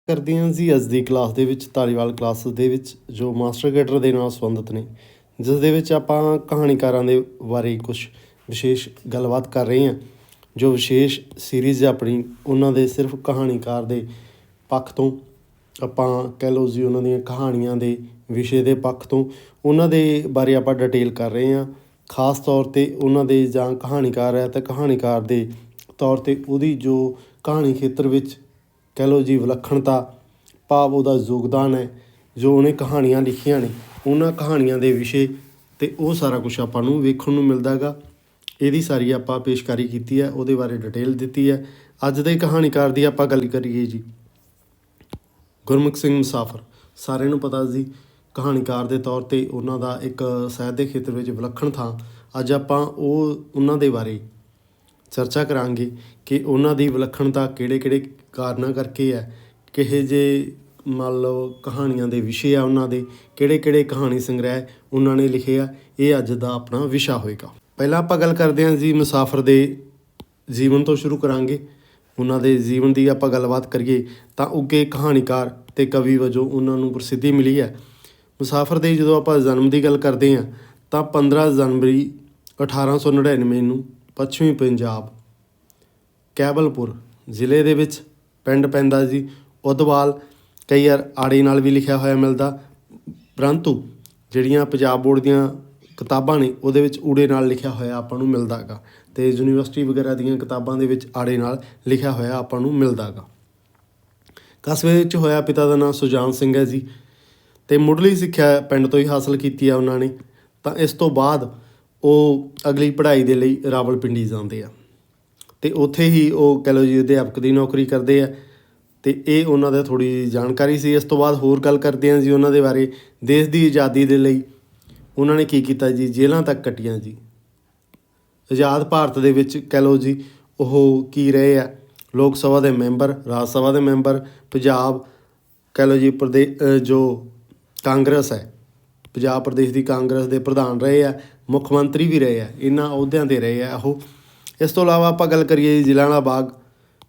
ਕਰਦੇ ਹਾਂ ਜੀ ਅੱਜ ਦੀ ਕਲਾਸ ਦੇ ਵਿੱਚ ਧਾਰੀਵਾਲ ਕਲਾਸਿਸ ਦੇ ਵਿੱਚ ਜੋ ਮਾਸਟਰ ਕੈਡਰ ਦੇ ਨਾਲ ਸੰਬੰਧਿਤ ਨੇ, ਜਿਸ ਦੇ ਵਿੱਚ ਆਪਾਂ ਕਹਾਣੀਕਾਰਾਂ ਦੇ ਬਾਰੇ ਕੁਝ ਵਿਸ਼ੇਸ਼ ਗੱਲਬਾਤ ਕਰ ਰਹੇ ਹਾਂ। ਜੋ ਵਿਸ਼ੇਸ਼ ਸੀਰੀਜ਼ ਆਪਣੀ ਉਹਨਾਂ ਦੇ ਸਿਰਫ ਕਹਾਣੀਕਾਰ ਦੇ ਪੱਖ ਤੋਂ ਆਪਾਂ ਕਹਿ ਲਓ ਜੀ, ਉਹਨਾਂ ਦੀਆਂ ਕਹਾਣੀਆਂ ਦੇ ਵਿਸ਼ੇ ਦੇ ਪੱਖ ਤੋਂ ਉਹਨਾਂ ਦੇ ਬਾਰੇ ਆਪਾਂ ਡਿਟੇਲ ਕਰ ਰਹੇ ਹਾਂ। ਖਾਸ ਤੌਰ 'ਤੇ ਉਹਨਾਂ ਦੇ ਜਾਂ ਕਹਾਣੀਕਾਰ ਹੈ ਤਾਂ ਕਹਾਣੀਕਾਰ ਦੇ ਤੌਰ 'ਤੇ ਉਹਦੀ ਜੋ ਕਹਾਣੀ ਖੇਤਰ ਵਿੱਚ ਕਹਿ ਲਓ ਜੀ ਵਿਲੱਖਣਤਾ, ਭਾਵ ਉਹਦਾ ਯੋਗਦਾਨ ਹੈ, ਜੋ ਉਹਨੇ ਕਹਾਣੀਆਂ ਲਿਖੀਆਂ ਨੇ ਉਹਨਾਂ ਕਹਾਣੀਆਂ ਦੇ ਵਿਸ਼ੇ 'ਤੇ ਉਹ ਸਾਰਾ ਕੁਛ ਆਪਾਂ ਨੂੰ ਵੇਖਣ ਨੂੰ ਮਿਲਦਾ ਹੈਗਾ। ਇਹਦੀ ਸਾਰੀ ਆਪਾਂ ਪੇਸ਼ਕਾਰੀ ਕੀਤੀ ਹੈ, ਉਹਦੇ ਬਾਰੇ ਡਿਟੇਲ ਦਿੱਤੀ ਹੈ। ਅੱਜ ਦੇ ਕਹਾਣੀਕਾਰ ਦੀ ਆਪਾਂ ਗੱਲ ਕਰੀਏ ਜੀ, ਗੁਰਮੁਖ ਸਿੰਘ ਮੁਸਾਫਰ। ਸਾਰਿਆਂ ਨੂੰ ਪਤਾ ਜੀ, ਕਹਾਣੀਕਾਰ ਦੇ ਤੌਰ 'ਤੇ ਉਹਨਾਂ ਦਾ ਇੱਕ ਸਾਹਿਤ ਦੇ ਖੇਤਰ ਵਿੱਚ ਵਿਲੱਖਣ ਥਾਂ। ਅੱਜ ਆਪਾਂ ਉਹਨਾਂ ਦੇ ਬਾਰੇ ਚਰਚਾ ਕਰਾਂਗੇ ਕਿ ਉਹਨਾਂ ਦੀ ਵਿਲੱਖਣਤਾ ਕਿਹੜੇ ਕਾਰਨਾਂ ਕਰਕੇ ਹੈ, ਕਿਹੇ ਜਿਹੇ ਮੰਨ ਲਓ ਕਹਾਣੀਆਂ ਦੇ ਵਿਸ਼ੇ ਆ, ਉਹਨਾਂ ਦੇ ਕਿਹੜੇ ਕਹਾਣੀ ਸੰਗ੍ਰਹਿ ਉਹਨਾਂ ਨੇ ਲਿਖੇ ਆ। ਇਹ ਅੱਜ ਦਾ ਆਪਣਾ ਵਿਸ਼ਾ ਹੋਏਗਾ। ਪਹਿਲਾਂ ਆਪਾਂ ਗੱਲ ਕਰਦੇ ਹਾਂ ਜੀ ਮੁਸਾਫਰ ਦੇ ਜੀਵਨ ਤੋਂ ਸ਼ੁਰੂ ਕਰਾਂਗੇ। ਉਹਨਾਂ ਦੇ ਜੀਵਨ ਦੀ ਆਪਾਂ ਗੱਲਬਾਤ ਕਰੀਏ ਤਾਂ ਉੱਘੇ ਕਹਾਣੀਕਾਰ ਅਤੇ ਕਵੀ ਵਜੋਂ ਉਹਨਾਂ ਨੂੰ ਪ੍ਰਸਿੱਧੀ ਮਿਲੀ ਹੈ। ਮੁਸਾਫਰ ਦੇ ਜਦੋਂ ਆਪਾਂ ਜਨਮ ਦੀ ਗੱਲ ਕਰਦੇ ਹਾਂ ਤਾਂ 15 ਜਨਵਰੀ 1899 ਨੂੰ ਪੱਛਮੀ ਪੰਜਾਬ ਕੈਬਲਪੁਰ ਜ਼ਿਲ੍ਹੇ ਦੇ ਵਿੱਚ ਪਿੰਡ ਪੈਂਦਾ ਜੀ ਉਦਵਾਲ। ਕਈ ਵਾਰ ਆੜੇ ਨਾਲ ਵੀ ਲਿਖਿਆ ਹੋਇਆ ਮਿਲਦਾ, ਪਰੰਤੂ ਜਿਹੜੀਆਂ ਪੰਜਾਬ ਬੋਰਡ ਦੀਆਂ ਕਿਤਾਬਾਂ ਨੇ ਉਹਦੇ ਵਿੱਚ ਊੜੇ ਨਾਲ ਲਿਖਿਆ ਹੋਇਆ ਆਪਾਂ ਨੂੰ ਮਿਲਦਾ ਹੈਗਾ, ਅਤੇ ਯੂਨੀਵਰਸਿਟੀ ਵਗੈਰਾ ਦੀਆਂ ਕਿਤਾਬਾਂ ਦੇ ਵਿੱਚ ਆੜੇ ਨਾਲ ਲਿਖਿਆ ਹੋਇਆ ਆਪਾਂ ਨੂੰ ਮਿਲਦਾ ਹੈਗਾ। ਕਸਬੇ ਵਿੱਚ ਹੋਇਆ। ਪਿਤਾ ਦਾ ਨਾਮ ਸੁਜਾਨ ਸਿੰਘ ਹੈ ਜੀ, ਅਤੇ ਮੁੱਢਲੀ ਸਿੱਖਿਆ ਪਿੰਡ ਤੋਂ ਹੀ ਹਾਸਲ ਕੀਤੀ ਆ ਉਹਨਾਂ ਨੇ। ਤਾਂ ਇਸ ਤੋਂ ਬਾਅਦ ਉਹ ਅਗਲੀ ਪੜ੍ਹਾਈ ਦੇ ਲਈ ਰਾਵਲਪਿੰਡੀ ਜਾਂਦੇ ਆ ਅਤੇ ਉੱਥੇ ਹੀ ਉਹ ਕਹਿ ਲਓ ਜੀ ਅਧਿਆਪਕ ਦੀ ਨੌਕਰੀ ਕਰਦੇ ਆ, ਅਤੇ ਇਹ ਉਹਨਾਂ ਦਾ ਥੋੜ੍ਹੀ ਜਿਹੀ ਜਾਣਕਾਰੀ ਸੀ। ਇਸ ਤੋਂ ਬਾਅਦ ਹੋਰ ਗੱਲ ਕਰਦੇ ਹਾਂ ਜੀ ਉਹਨਾਂ ਦੇ ਬਾਰੇ। ਦੇਸ਼ ਦੀ ਆਜ਼ਾਦੀ ਦੇ ਲਈ ਉਹਨਾਂ ਨੇ ਕੀ ਕੀਤਾ ਜੀ, ਜੇਲ੍ਹਾਂ ਤੱਕ ਕੱਟੀਆਂ ਜੀ। ਆਜ਼ਾਦ ਭਾਰਤ ਦੇ ਵਿੱਚ ਕਹਿ ਲਓ ਜੀ ਉਹ ਕੀ ਰਹੇ ਆ, ਲੋਕ ਸਭਾ ਦੇ ਮੈਂਬਰ, ਰਾਜ ਸਭਾ ਦੇ ਮੈਂਬਰ, ਪੰਜਾਬ ਕਹਿ ਲਓ ਜੀ ਜੋ ਕਾਂਗਰਸ ਹੈ, ਪੰਜਾਬ ਪ੍ਰਦੇਸ਼ ਦੀ ਕਾਂਗਰਸ ਦੇ ਪ੍ਰਧਾਨ ਰਹੇ ਆ, ਮੁੱਖ ਮੰਤਰੀ ਵੀ ਰਹੇ ਆ, ਇਹਨਾਂ ਅਹੁਦਿਆਂ 'ਤੇ ਰਹੇ ਆ ਉਹ। ਇਸ ਤੋਂ ਇਲਾਵਾ ਆਪਾਂ ਗੱਲ ਕਰੀਏ ਜੀ ਜਲਿਆਂਵਾਲਾ ਬਾਗ,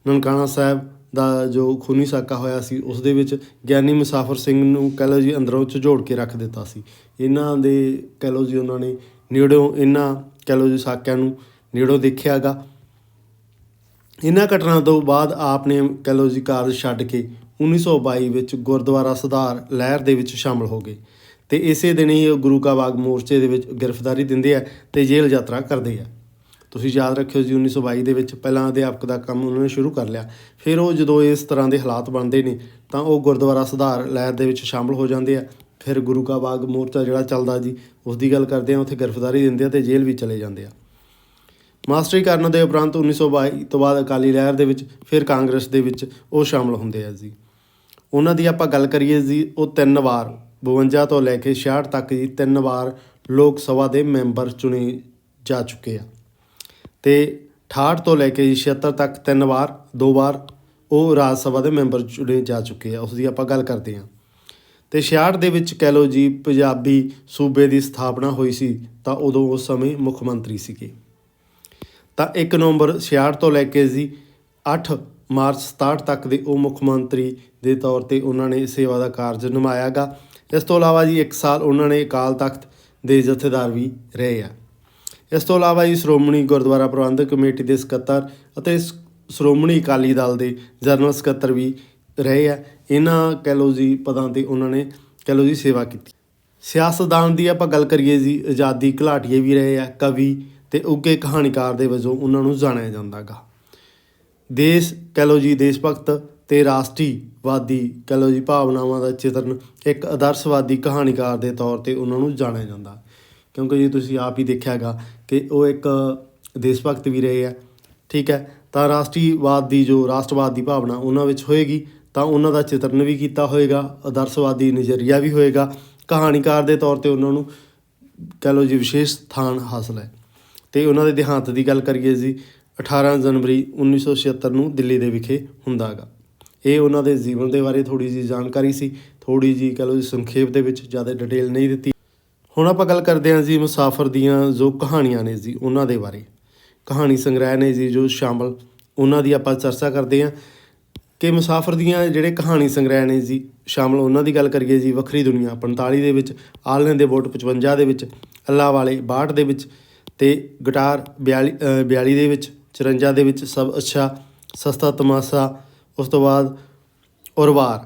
ਨਨਕਾਣਾ ਸਾਹਿਬ ਦਾ ਜੋ ਖੂਨੀ ਸਾਕਾ ਹੋਇਆ ਸੀ, ਉਸ ਦੇ ਵਿੱਚ ਗਿਆਨੀ ਮੁਸਾਫਰ ਸਿੰਘ ਨੂੰ ਕਹਿ ਲਓ ਜੀ ਅੰਦਰੋਂ ਝਿਜੋੜ ਕੇ ਰੱਖ ਦਿੱਤਾ ਸੀ। ਇਹਨਾਂ ਦੇ ਕਹਿ ਲਓ ਜੀ ਉਹਨਾਂ ਨੇ ਨੇੜਿਓਂ ਇਹਨਾਂ ਕਹਿ ਲਓ ਜੀ ਸਾਕਿਆਂ ਨੂੰ ਨੇੜੋਂ ਦੇਖਿਆ ਗਾ। ਇਹਨਾਂ ਘਟਨਾ ਤੋਂ ਬਾਅਦ ਆਪ ਨੇ ਕਹਿ ਲਓ ਜੀ ਕਾਰਜ ਛੱਡ ਕੇ 1922 ਵਿੱਚ ਗੁਰਦੁਆਰਾ ਸੁਧਾਰ ਲਹਿਰ ਦੇ ਵਿੱਚ ਸ਼ਾਮਲ ਹੋ ਗਏ, ਅਤੇ ਇਸੇ ਦਿਨ ਹੀ ਉਹ ਗੁਰੂ ਕਾ ਬਾਗ ਮੋਰਚੇ ਦੇ ਵਿੱਚ ਗ੍ਰਿਫਤਾਰੀ ਦਿੰਦੇ ਆ ਅਤੇ ਜੇਲ੍ਹ ਯਾਤਰਾ ਕਰਦੇ ਆ। ਤੁਸੀਂ ਯਾਦ ਰੱਖਿਓ ਜੀ 1922 ਦੇ ਵਿੱਚ ਪਹਿਲਾਂ ਅਧਿਆਪਕ ਦਾ ਕੰਮ ਉਹਨਾਂ ਨੇ ਸ਼ੁਰੂ ਕਰ ਲਿਆ। ਫਿਰ ਉਹ ਜਦੋਂ ਇਸ ਤਰ੍ਹਾਂ ਦੇ ਹਾਲਾਤ ਬਣਦੇ ਨੇ ਤਾਂ ਉਹ ਗੁਰਦੁਆਰਾ ਸੁਧਾਰ ਲਹਿਰ ਦੇ ਵਿੱਚ ਸ਼ਾਮਲ ਹੋ ਜਾਂਦੇ ਆ। ਫਿਰ ਗੁਰੂ ਕਾ ਬਾਗ ਮੋਰਚਾ ਜਿਹੜਾ ਚੱਲਦਾ ਜੀ ਉਸ ਦੀ ਗੱਲ ਕਰਦੇ ਆ, ਉੱਥੇ ਗ੍ਰਿਫਤਾਰੀ ਦਿੰਦੇ ਆ ਅਤੇ ਜੇਲ੍ਹ ਵੀ ਚਲੇ ਜਾਂਦੇ ਆ। ਮਾਸਟਰੀ ਕਰਨ ਦੇ ਉਪਰੰਤ 1922 ਤੋਂ ਬਾਅਦ ਅਕਾਲੀ ਲਹਿਰ ਦੇ ਵਿੱਚ ਫਿਰ ਕਾਂਗਰਸ ਦੇ ਵਿੱਚ ਉਹ ਸ਼ਾਮਲ ਹੁੰਦੇ ਆ ਜੀ। ਉਹਨਾਂ ਦੀ ਆਪਾਂ ਗੱਲ ਕਰੀਏ ਜੀ, ਉਹ 3 ਵਾਰ 52 ਤੋਂ ਲੈ ਕੇ 66 ਤੱਕ ਜੀ 3 ਵਾਰ ਲੋਕ ਸਭਾ ਦੇ ਮੈਂਬਰ ਚੁਣੇ ਜਾ ਚੁੱਕੇ ਆ, ਅਤੇ 68 ਤੋਂ ਲੈ ਕੇ 76 ਤੱਕ 3 ਵਾਰ 2 ਵਾਰ ਉਹ ਰਾਜ ਸਭਾ ਦੇ ਮੈਂਬਰ ਚੁਣੇ ਜਾ ਚੁੱਕੇ ਆ। ਉਸ ਦੀ ਆਪਾਂ ਗੱਲ ਕਰਦੇ ਹਾਂ। ਅਤੇ 66 ਦੇ ਵਿੱਚ ਕਹਿ ਲਓ ਜੀ ਪੰਜਾਬੀ ਸੂਬੇ ਦੀ ਸਥਾਪਨਾ ਹੋਈ ਸੀ, ਤਾਂ ਉਦੋਂ ਉਸ ਸਮੇਂ ਮੁੱਖ ਮੰਤਰੀ ਸੀਗੇ। ਤਾਂ 1 ਨਵੰਬਰ 66 ਤੋਂ ਲੈ ਕੇ ਜੀ 8 ਮਾਰਚ 67 ਤੱਕ ਦੇ ਉਹ ਮੁੱਖ ਮੰਤਰੀ ਦੇ ਤੌਰ 'ਤੇ ਉਹਨਾਂ ਨੇ ਸੇਵਾ ਦਾ ਕਾਰਜ ਨਿਭਾਇਆ ਗਾ। ਇਸ ਤੋਂ ਇਲਾਵਾ ਜੀ 1 ਸਾਲ ਉਹਨਾਂ ਨੇ ਅਕਾਲ ਤਖਤ ਦੇ ਜਥੇਦਾਰ ਵੀ ਰਹੇ ਆ। ਇਸ ਤੋਂ ਇਲਾਵਾ ਜੀ ਸ਼੍ਰੋਮਣੀ ਗੁਰਦੁਆਰਾ ਪ੍ਰਬੰਧਕ ਕਮੇਟੀ ਦੇ ਸਕੱਤਰ ਅਤੇ ਸ਼੍ਰੋਮਣੀ ਅਕਾਲੀ ਦਲ ਦੇ ਜਨਰਲ ਸਕੱਤਰ ਵੀ ਰਹੇ ਆ। ਇਹਨਾਂ ਕਹਿ ਲਓ ਜੀ ਪਦਾਂ 'ਤੇ ਉਹਨਾਂ ਨੇ ਕਹਿ ਲਓ ਜੀ ਸੇਵਾ ਕੀਤੀ। ਸਿਆਸਤਦਾਨ ਦੀ ਆਪਾਂ ਗੱਲ ਕਰੀਏ ਜੀ, ਆਜ਼ਾਦੀ ਘੁਲਾਟੀਏ ਵੀ ਰਹੇ ਆ, ਕਵੀ ਅਤੇ ਉੱਘੇ ਕਹਾਣੀਕਾਰ ਦੇ ਵਜੋਂ ਉਹਨਾਂ ਨੂੰ ਜਾਣਿਆ ਜਾਂਦਾ ਗਾ। ਦੇਸ਼ ਕਹਿ ਲਓ ਜੀ ਦੇਸ਼ ਭਗਤ ਅਤੇ ਰਾਸ਼ਟਰੀਵਾਦੀ ਕਹਿ ਲਓ ਜੀ ਭਾਵਨਾਵਾਂ ਦਾ ਚਿਤਰਨ, ਇੱਕ ਆਦਰਸ਼ਵਾਦੀ ਕਹਾਣੀਕਾਰ ਦੇ ਤੌਰ 'ਤੇ ਉਹਨਾਂ ਨੂੰ ਜਾਣਿਆ ਜਾਂਦਾ, ਕਿਉਂਕਿ ਜੀ ਤੁਸੀਂ ਆਪ ਹੀ ਦੇਖਿਆ ਗਾ ਕਿ ਉਹ ਇੱਕ ਦੇਸ਼ ਭਗਤ ਵੀ ਰਹੇ ਆ। ਠੀਕ ਹੈ, ਤਾਂ ਰਾਸ਼ਟਰੀਵਾਦ ਦੀ ਜੋ ਰਾਸ਼ਟਰਵਾਦ ਦੀ ਭਾਵਨਾ ਉਹਨਾਂ ਵਿੱਚ ਹੋਏਗੀ ਤਾਂ ਉਹਨਾਂ ਦਾ ਚਿਤਰਨ ਵੀ ਕੀਤਾ ਹੋਏਗਾ, ਆਦਰਸ਼ਵਾਦੀ ਨਜ਼ਰੀਆ ਵੀ ਹੋਏਗਾ। ਕਹਾਣੀਕਾਰ ਦੇ ਤੌਰ 'ਤੇ ਉਹਨਾਂ ਨੂੰ ਕਹਿ ਲਓ ਜੀ ਵਿਸ਼ੇਸ਼ ਸਥਾਨ ਹਾਸਲ ਹੈ। ਅਤੇ ਉਹਨਾਂ ਦੇ ਦੇਹਾਂਤ ਦੀ ਗੱਲ ਕਰੀਏ ਜੀ 18 ਜਨਵਰੀ 1976 ਨੂੰ ਦਿੱਲੀ ਦੇ ਵਿਖੇ ਹੁੰਦਾ ਗਾ। ਇਹ ਉਹਨਾਂ ਦੇ ਜੀਵਨ ਦੇ ਬਾਰੇ ਥੋੜ੍ਹੀ ਜਿਹੀ ਜਾਣਕਾਰੀ ਸੀ, ਥੋੜ੍ਹੀ ਜਿਹੀ ਕਹਿ ਲਓ ਜੀ ਸੰਖੇਪ ਦੇ ਵਿੱਚ, ਜ਼ਿਆਦਾ ਡਿਟੇਲ ਨਹੀਂ ਦਿੱਤੀ। ਹੁਣ ਆਪਾਂ ਗੱਲ ਕਰਦੇ ਹਾਂ ਜੀ ਮੁਸਾਫਰ ਦੀਆਂ ਜੋ ਕਹਾਣੀਆਂ ਨੇ ਜੀ ਉਹਨਾਂ ਦੇ ਬਾਰੇ। ਕਹਾਣੀ ਸੰਗ੍ਰਹਿ ਨੇ ਜੀ ਜੋ ਸ਼ਾਮਲ, ਉਹਨਾਂ ਦੀ ਆਪਾਂ ਚਰਚਾ ਕਰਦੇ ਹਾਂ। ਕਿ ਮੁਸਾਫਰ ਦੀਆਂ ਜਿਹੜੇ ਕਹਾਣੀ ਸੰਗ੍ਰਹਿ ਨੇ ਜੀ ਸ਼ਾਮਲ, ਉਹਨਾਂ ਦੀ ਗੱਲ ਕਰੀਏ ਜੀ। ਵੱਖਰੀ ਦੁਨੀਆ 45 ਦੇ ਵਿੱਚ, ਆਲ੍ਹਣੇ ਦੇ ਬੋਟ 55 ਦੇ ਵਿੱਚ, ਅੱਲਾ ਵਾਲੇ 62 ਦੇ ਵਿੱਚ ਅਤੇ ਗਿਟਾਰ 42 ਦੇ ਵਿੱਚ, 54 ਦੇ ਵਿੱਚ, ਸਭ ਅੱਛਾ, ਸਸਤਾ ਤਮਾਸ਼ਾ, ਉਸ ਤੋਂ ਬਾਅਦ ਔਰ ਵਾਰ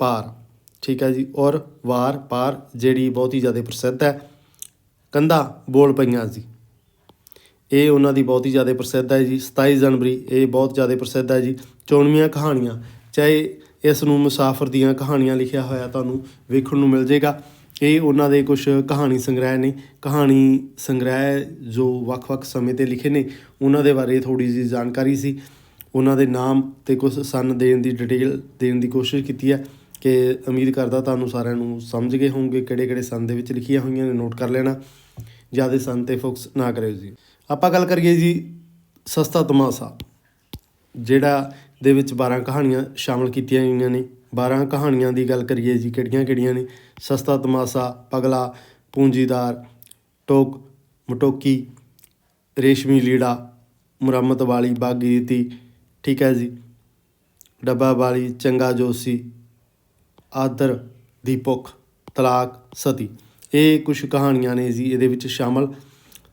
ਪਾਰ, ਠੀਕ ਹੈ ਜੀ। ਔਰ ਵਾਰ ਪਾਰ ਜਿਹੜੀ ਬਹੁਤ ਹੀ ਜ਼ਿਆਦਾ ਪ੍ਰਸਿੱਧ ਹੈ। ਕੰਧਾਂ ਬੋਲ ਪਈਆਂ ਜੀ, ਇਹ ਉਹਨਾਂ ਦੀ ਬਹੁਤ ਹੀ ਜ਼ਿਆਦਾ ਪ੍ਰਸਿੱਧ ਹੈ ਜੀ। 27 ਜਨਵਰੀ ਇਹ ਬਹੁਤ ਜ਼ਿਆਦਾ ਪ੍ਰਸਿੱਧ ਹੈ ਜੀ। 94 ਕਹਾਣੀਆਂ, ਚਾਹੇ ਇਸ ਨੂੰ ਮੁਸਾਫਰ ਦੀਆਂ ਕਹਾਣੀਆਂ ਲਿਖਿਆ ਹੋਇਆ ਤੁਹਾਨੂੰ ਵੇਖਣ ਨੂੰ ਮਿਲ ਜਾਏਗਾ। ਇਹ ਉਹਨਾਂ ਦੇ ਕੁਛ ਕਹਾਣੀ ਸੰਗ੍ਰਹਿ ਨੇ। ਕਹਾਣੀ ਸੰਗ੍ਰਹਿ ਜੋ ਵੱਖ-ਵੱਖ ਸਮੇਂ 'ਤੇ ਲਿਖੇ ਨੇ, ਉਹਨਾਂ ਦੇ ਬਾਰੇ ਥੋੜ੍ਹੀ ਜਿਹੀ ਜਾਣਕਾਰੀ ਸੀ। ਉਹਨਾਂ ਦੇ ਨਾਮ ਅਤੇ ਕੁਛ ਸੰਨ ਦੇਣ ਦੀ ਡਿਟੇਲ ਦੇਣ ਦੀ ਕੋਸ਼ਿਸ਼ ਕੀਤੀ ਹੈ ਕਿ ਉਮੀਦ ਕਰਦਾ ਤੁਹਾਨੂੰ ਸਾਰਿਆਂ ਨੂੰ ਸਮਝ ਗਏ ਹੋਣਗੇ ਕਿਹੜੇ ਸੰਨ ਦੇ ਵਿੱਚ ਲਿਖੀਆਂ ਹੋਈਆਂ ਨੇ। ਨੋਟ ਕਰ ਲੈਣਾ, ਜ਼ਿਆਦਾ ਸੰਨ 'ਤੇ ਫੋਕਸ ਨਾ ਕਰਿਓ ਜੀ। ਆਪਾਂ ਗੱਲ ਕਰੀਏ ਜੀ ਸਸਤਾ ਤਮਾਸ਼ਾ, ਜਿਹੜਾ ਦੇ ਵਿੱਚ 12 ਕਹਾਣੀਆਂ ਸ਼ਾਮਲ ਕੀਤੀਆਂ ਗਈਆਂ ਨੇ। 12 ਕਹਾਣੀਆਂ ਦੀ ਗੱਲ ਕਰੀਏ ਜੀ, ਕਿਹੜੀਆਂ ਨੇ? ਸਸਤਾ ਤਮਾਸ਼ਾ, ਪਗਲਾ, ਪੂੰਜੀਦਾਰ, ਟੋਕ ਮਟੋਕੀ, ਰੇਸ਼ਮੀ ਲੀੜਾ, ਮੁਰੰਮਤ ਵਾਲੀ, ਬਾਗੀ ਦਿੱਤੀ, ਠੀਕ ਹੈ ਜੀ, ਡੱਬਾ ਵਾਲੀ, ਚੰਗਾ ਜੋਸ਼ੀ, ਆਦਰ ਦੀ ਭੁੱਖ, ਤਲਾਕ, ਸਤੀ। ਇਹ ਕੁਛ ਕਹਾਣੀਆਂ ਨੇ ਜੀ ਇਹਦੇ ਵਿੱਚ ਸ਼ਾਮਲ।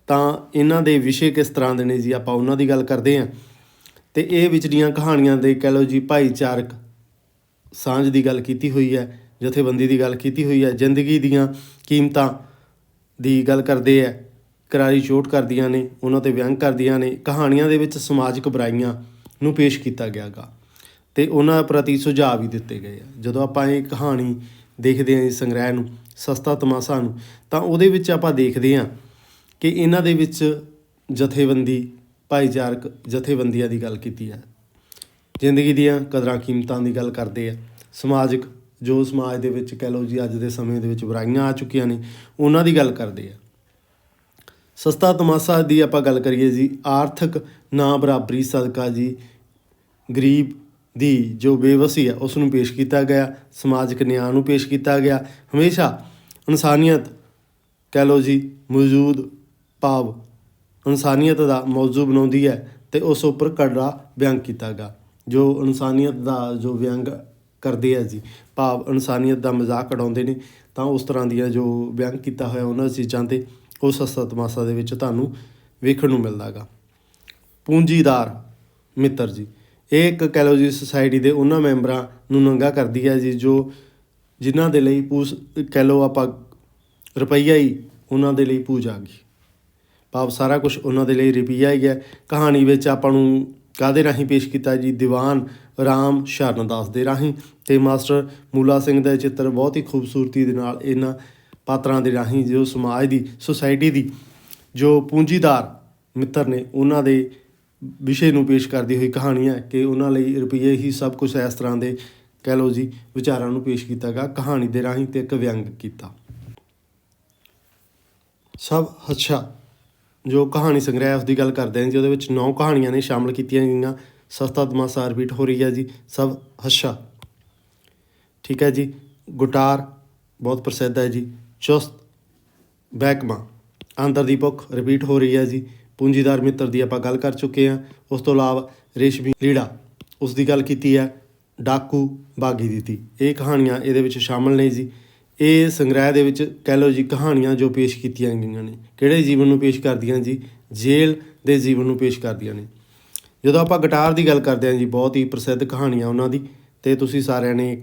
ਤਾਂ ਇਹਨਾਂ ਦੇ ਵਿਸ਼ੇ ਕਿਸ ਤਰ੍ਹਾਂ ਦੇ ਨੇ ਜੀ, ਆਪਾਂ ਉਹਨਾਂ ਦੀ ਗੱਲ ਕਰਦੇ ਹਾਂ। ਅਤੇ ਇਹ ਵਿਚਲੀਆਂ ਕਹਾਣੀਆਂ ਦੇ ਕਹਿ ਲਓ ਜੀ ਭਾਈਚਾਰਕ ਸਾਂਝ ਦੀ ਗੱਲ ਕੀਤੀ ਹੋਈ ਹੈ, ਜਥੇਬੰਦੀ ਦੀ ਗੱਲ ਕੀਤੀ ਹੋਈ ਹੈ, ਜ਼ਿੰਦਗੀ ਦੀਆਂ ਕੀਮਤਾਂ ਦੀ ਗੱਲ ਕਰਦੇ ਹੈ, ਕਰਾਰੀ ਚੋਟ ਕਰਦੀਆਂ ਨੇ, ਉਹਨਾਂ 'ਤੇ ਵਿਅੰਗ ਕਰਦੀਆਂ ਨੇ। ਕਹਾਣੀਆਂ ਦੇ ਵਿੱਚ ਸਮਾਜਿਕ ਬੁਰਾਈਆਂ ਨੂੰ ਪੇਸ਼ ਕੀਤਾ ਗਿਆ ਗਾ ਅਤੇ ਉਹਨਾਂ ਪ੍ਰਤੀ ਸੁਝਾਅ ਵੀ ਦਿੱਤੇ ਗਏ ਆ। ਜਦੋਂ ਆਪਾਂ ਇਹ ਕਹਾਣੀ ਦੇਖਦੇ ਹਾਂ ਇਸ ਸੰਗ੍ਰਹਿ ਨੂੰ, ਸਸਤਾ ਤਮਾਸ਼ਾ ਨੂੰ, ਤਾਂ ਉਹਦੇ ਵਿੱਚ ਆਪਾਂ ਦੇਖਦੇ ਹਾਂ ਕਿ ਇਹਨਾਂ ਦੇ ਵਿੱਚ ਜਥੇਬੰਦੀ, ਭਾਈਚਾਰਕ ਜਥੇਬੰਦੀਆਂ ਦੀ ਗੱਲ ਕੀਤੀ ਹੈ, ਜ਼ਿੰਦਗੀ ਦੀਆਂ ਕਦਰਾਂ ਕੀਮਤਾਂ ਦੀ ਗੱਲ ਕਰਦੇ ਆ, ਸਮਾਜਿਕ ਜੋ ਸਮਾਜ ਦੇ ਵਿੱਚ ਕਹਿ ਲਓ ਜੀ ਅੱਜ ਦੇ ਸਮੇਂ ਦੇ ਵਿੱਚ ਬੁਰਾਈਆਂ ਆ ਚੁੱਕੀਆਂ ਨੇ, ਉਹਨਾਂ ਦੀ ਗੱਲ ਕਰਦੇ ਆ। ਸਸਤਾ ਤਮਾਸ਼ਾ ਦੀ ਆਪਾਂ ਗੱਲ ਕਰੀਏ ਜੀ, ਆਰਥਿਕ ਨਾ ਬਰਾਬਰੀ ਸਦਕਾ ਜੀ ਗਰੀਬ ਦੀ ਜੋ ਬੇਵਸੀ ਹੈ ਉਸ ਨੂੰ ਪੇਸ਼ ਕੀਤਾ ਗਿਆ, ਸਮਾਜਿਕ ਨਿਆਂ ਨੂੰ ਪੇਸ਼ ਕੀਤਾ ਗਿਆ। ਹਮੇਸ਼ਾ ਇਨਸਾਨੀਅਤ ਕਹਿ ਲਓ ਜੀ ਮੌਜੂਦ, ਭਾਵ ਇਨਸਾਨੀਅਤ ਦਾ ਮੌਜੂ ਬਣਾਉਂਦੀ ਹੈ ਅਤੇ ਉਸ ਉੱਪਰ ਕੜਾ ਵਿਅੰਗ ਕੀਤਾ ਗਿਆ। ਜੋ ਇਨਸਾਨੀਅਤ ਦਾ ਜੋ ਵਿਅੰਗ ਕਰਦੇ ਆ ਜੀ, ਭਾਵ ਇਨਸਾਨੀਅਤ ਦਾ ਮਜ਼ਾਕ ਉਡਾਉਂਦੇ ਨੇ, ਤਾਂ ਉਸ ਤਰ੍ਹਾਂ ਦੀਆਂ ਜੋ ਵਿਅੰਗ ਕੀਤਾ ਹੋਇਆ ਉਹਨਾਂ ਚੀਜ਼ਾਂ 'ਤੇ ਉਹ ਸਸਤਾ ਤਮਾਸ਼ਾ ਦੇ ਵਿੱਚ ਤੁਹਾਨੂੰ ਵੇਖਣ ਨੂੰ ਮਿਲਦਾ ਗਾ। ਪੂੰਜੀਦਾਰ ਮਿੱਤਰ ਜੀ, ਇਹ ਇੱਕ ਕਹਿ ਲਓ ਜੀ ਸੁਸਾਇਟੀ ਦੇ ਉਹਨਾਂ ਮੈਂਬਰਾਂ ਨੂੰ ਨੰਗਾ ਕਰਦੀ ਹੈ ਜੀ ਜੋ ਜਿਨ੍ਹਾਂ ਦੇ ਲਈ ਕਹਿ ਲਓ ਆਪਾਂ ਰੁਪਈਆ ਹੀ ਉਹਨਾਂ ਦੇ ਲਈ ਪੂਜਾ ਗਈ, ਭਾਵ ਸਾਰਾ ਕੁਛ ਉਹਨਾਂ ਦੇ ਲਈ ਰੁਪਈਆ ਹੀ ਹੈ। ਕਹਾਣੀ ਵਿੱਚ ਆਪਾਂ ਨੂੰ ਕਾਹਦੇ ਰਾਹੀਂ ਪੇਸ਼ ਕੀਤਾ ਜੀ? ਦੀਵਾਨ ਰਾਮ ਸ਼ਰਨ ਦਾਸ ਦੇ ਰਾਹੀਂ, ਅਤੇ ਮਾਸਟਰ ਮੂਲਾ ਸਿੰਘ ਦਾ ਚਿੱਤਰ ਬਹੁਤ ਹੀ ਖੂਬਸੂਰਤੀ ਦੇ ਨਾਲ ਇਹਨਾਂ ਪਾਤਰਾਂ ਦੇ ਰਾਹੀਂ ਜੋ ਸਮਾਜ ਦੀ, ਸੁਸਾਇਟੀ ਦੀ ਜੋ ਪੂੰਜੀਦਾਰ ਮਿੱਤਰ ਨੇ ਉਹਨਾਂ ਦੇ ਵਿਸ਼ੇ ਨੂੰ ਪੇਸ਼ ਕਰਦੀ ਹੋਈ ਕਹਾਣੀ ਹੈ ਕਿ ਉਹਨਾਂ ਲਈ ਰੁਪਈਏ ਹੀ ਸਭ ਕੁਛ। ਇਸ ਤਰ੍ਹਾਂ ਦੇ ਕਹਿ ਲਓ ਜੀ ਵਿਚਾਰਾਂ ਨੂੰ ਪੇਸ਼ ਕੀਤਾ ਗਿਆ ਕਹਾਣੀ ਦੇ ਰਾਹੀਂ ਅਤੇ ਇੱਕ ਵਿਅੰਗ ਕੀਤਾ। ਸਭ ਅੱਛਾ ਜੋ ਕਹਾਣੀ ਸੰਗ੍ਰਹਿ ਉਸ ਦੀ ਗੱਲ ਕਰਦੇ ਹਾਂ ਜੀ, ਉਹਦੇ ਵਿੱਚ 9 ਕਹਾਣੀਆਂ ਨੇ ਸ਼ਾਮਲ ਕੀਤੀਆਂ ਗਈਆਂ। ਸਸਤਾ ਤਮਾਸ਼ਾ ਰਿਪੀਟ ਹੋ ਰਹੀ ਹੈ ਜੀ, ਸਭ ਅੱਛਾ, ਠੀਕ ਹੈ ਜੀ। ਗੁਟਾਰ ਬਹੁਤ ਪ੍ਰਸਿੱਧ ਹੈ ਜੀ। ਚੁਸਤ, ਬਹਿਕਮਾ, ਆਂਦਰ ਦੀ ਭੁੱਖ ਰਿਪੀਟ ਹੋ ਰਹੀ ਹੈ ਜੀ। ਪੂੰਜੀਦਾਰ ਮਿੱਤਰ ਦੀ ਆਪਾਂ ਗੱਲ ਕਰ ਚੁੱਕੇ ਹਾਂ। ਉਸ ਤੋਂ ਇਲਾਵਾ ਰੇਸ਼ਮੀ ਲੀੜਾ ਉਸ ਦੀ ਗੱਲ ਕੀਤੀ ਹੈ। ਡਾਕੂ, ਬਾਗੀ ਦਿੱਤੀ, ਇਹ ਕਹਾਣੀਆਂ ਇਹਦੇ ਵਿੱਚ ਸ਼ਾਮਲ ਨੇ ਜੀ। ਇਹ ਸੰਗ੍ਰਹਿ ਦੇ ਵਿੱਚ ਕਹਿ ਲਓ ਜੀ ਕਹਾਣੀਆਂ ਜੋ ਪੇਸ਼ ਕੀਤੀਆਂ ਗਈਆਂ ਨੇ, ਕਿਹੜੇ ਜੀਵਨ ਨੂੰ ਪੇਸ਼ ਕਰਦੀਆਂ ਜੀ? ਜੇਲ੍ਹ ਦੇ ਜੀਵਨ ਨੂੰ ਪੇਸ਼ ਕਰਦੀਆਂ ਨੇ। ਜਦੋਂ ਆਪਾਂ ਗਿਟਾਰ ਦੀ ਗੱਲ ਕਰਦੇ ਹਾਂ ਜੀ, ਬਹੁਤ ਹੀ ਪ੍ਰਸਿੱਧ ਕਹਾਣੀਆਂ ਉਹਨਾਂ ਦੀ, ਅਤੇ ਤੁਸੀਂ ਸਾਰਿਆਂ ਨੇ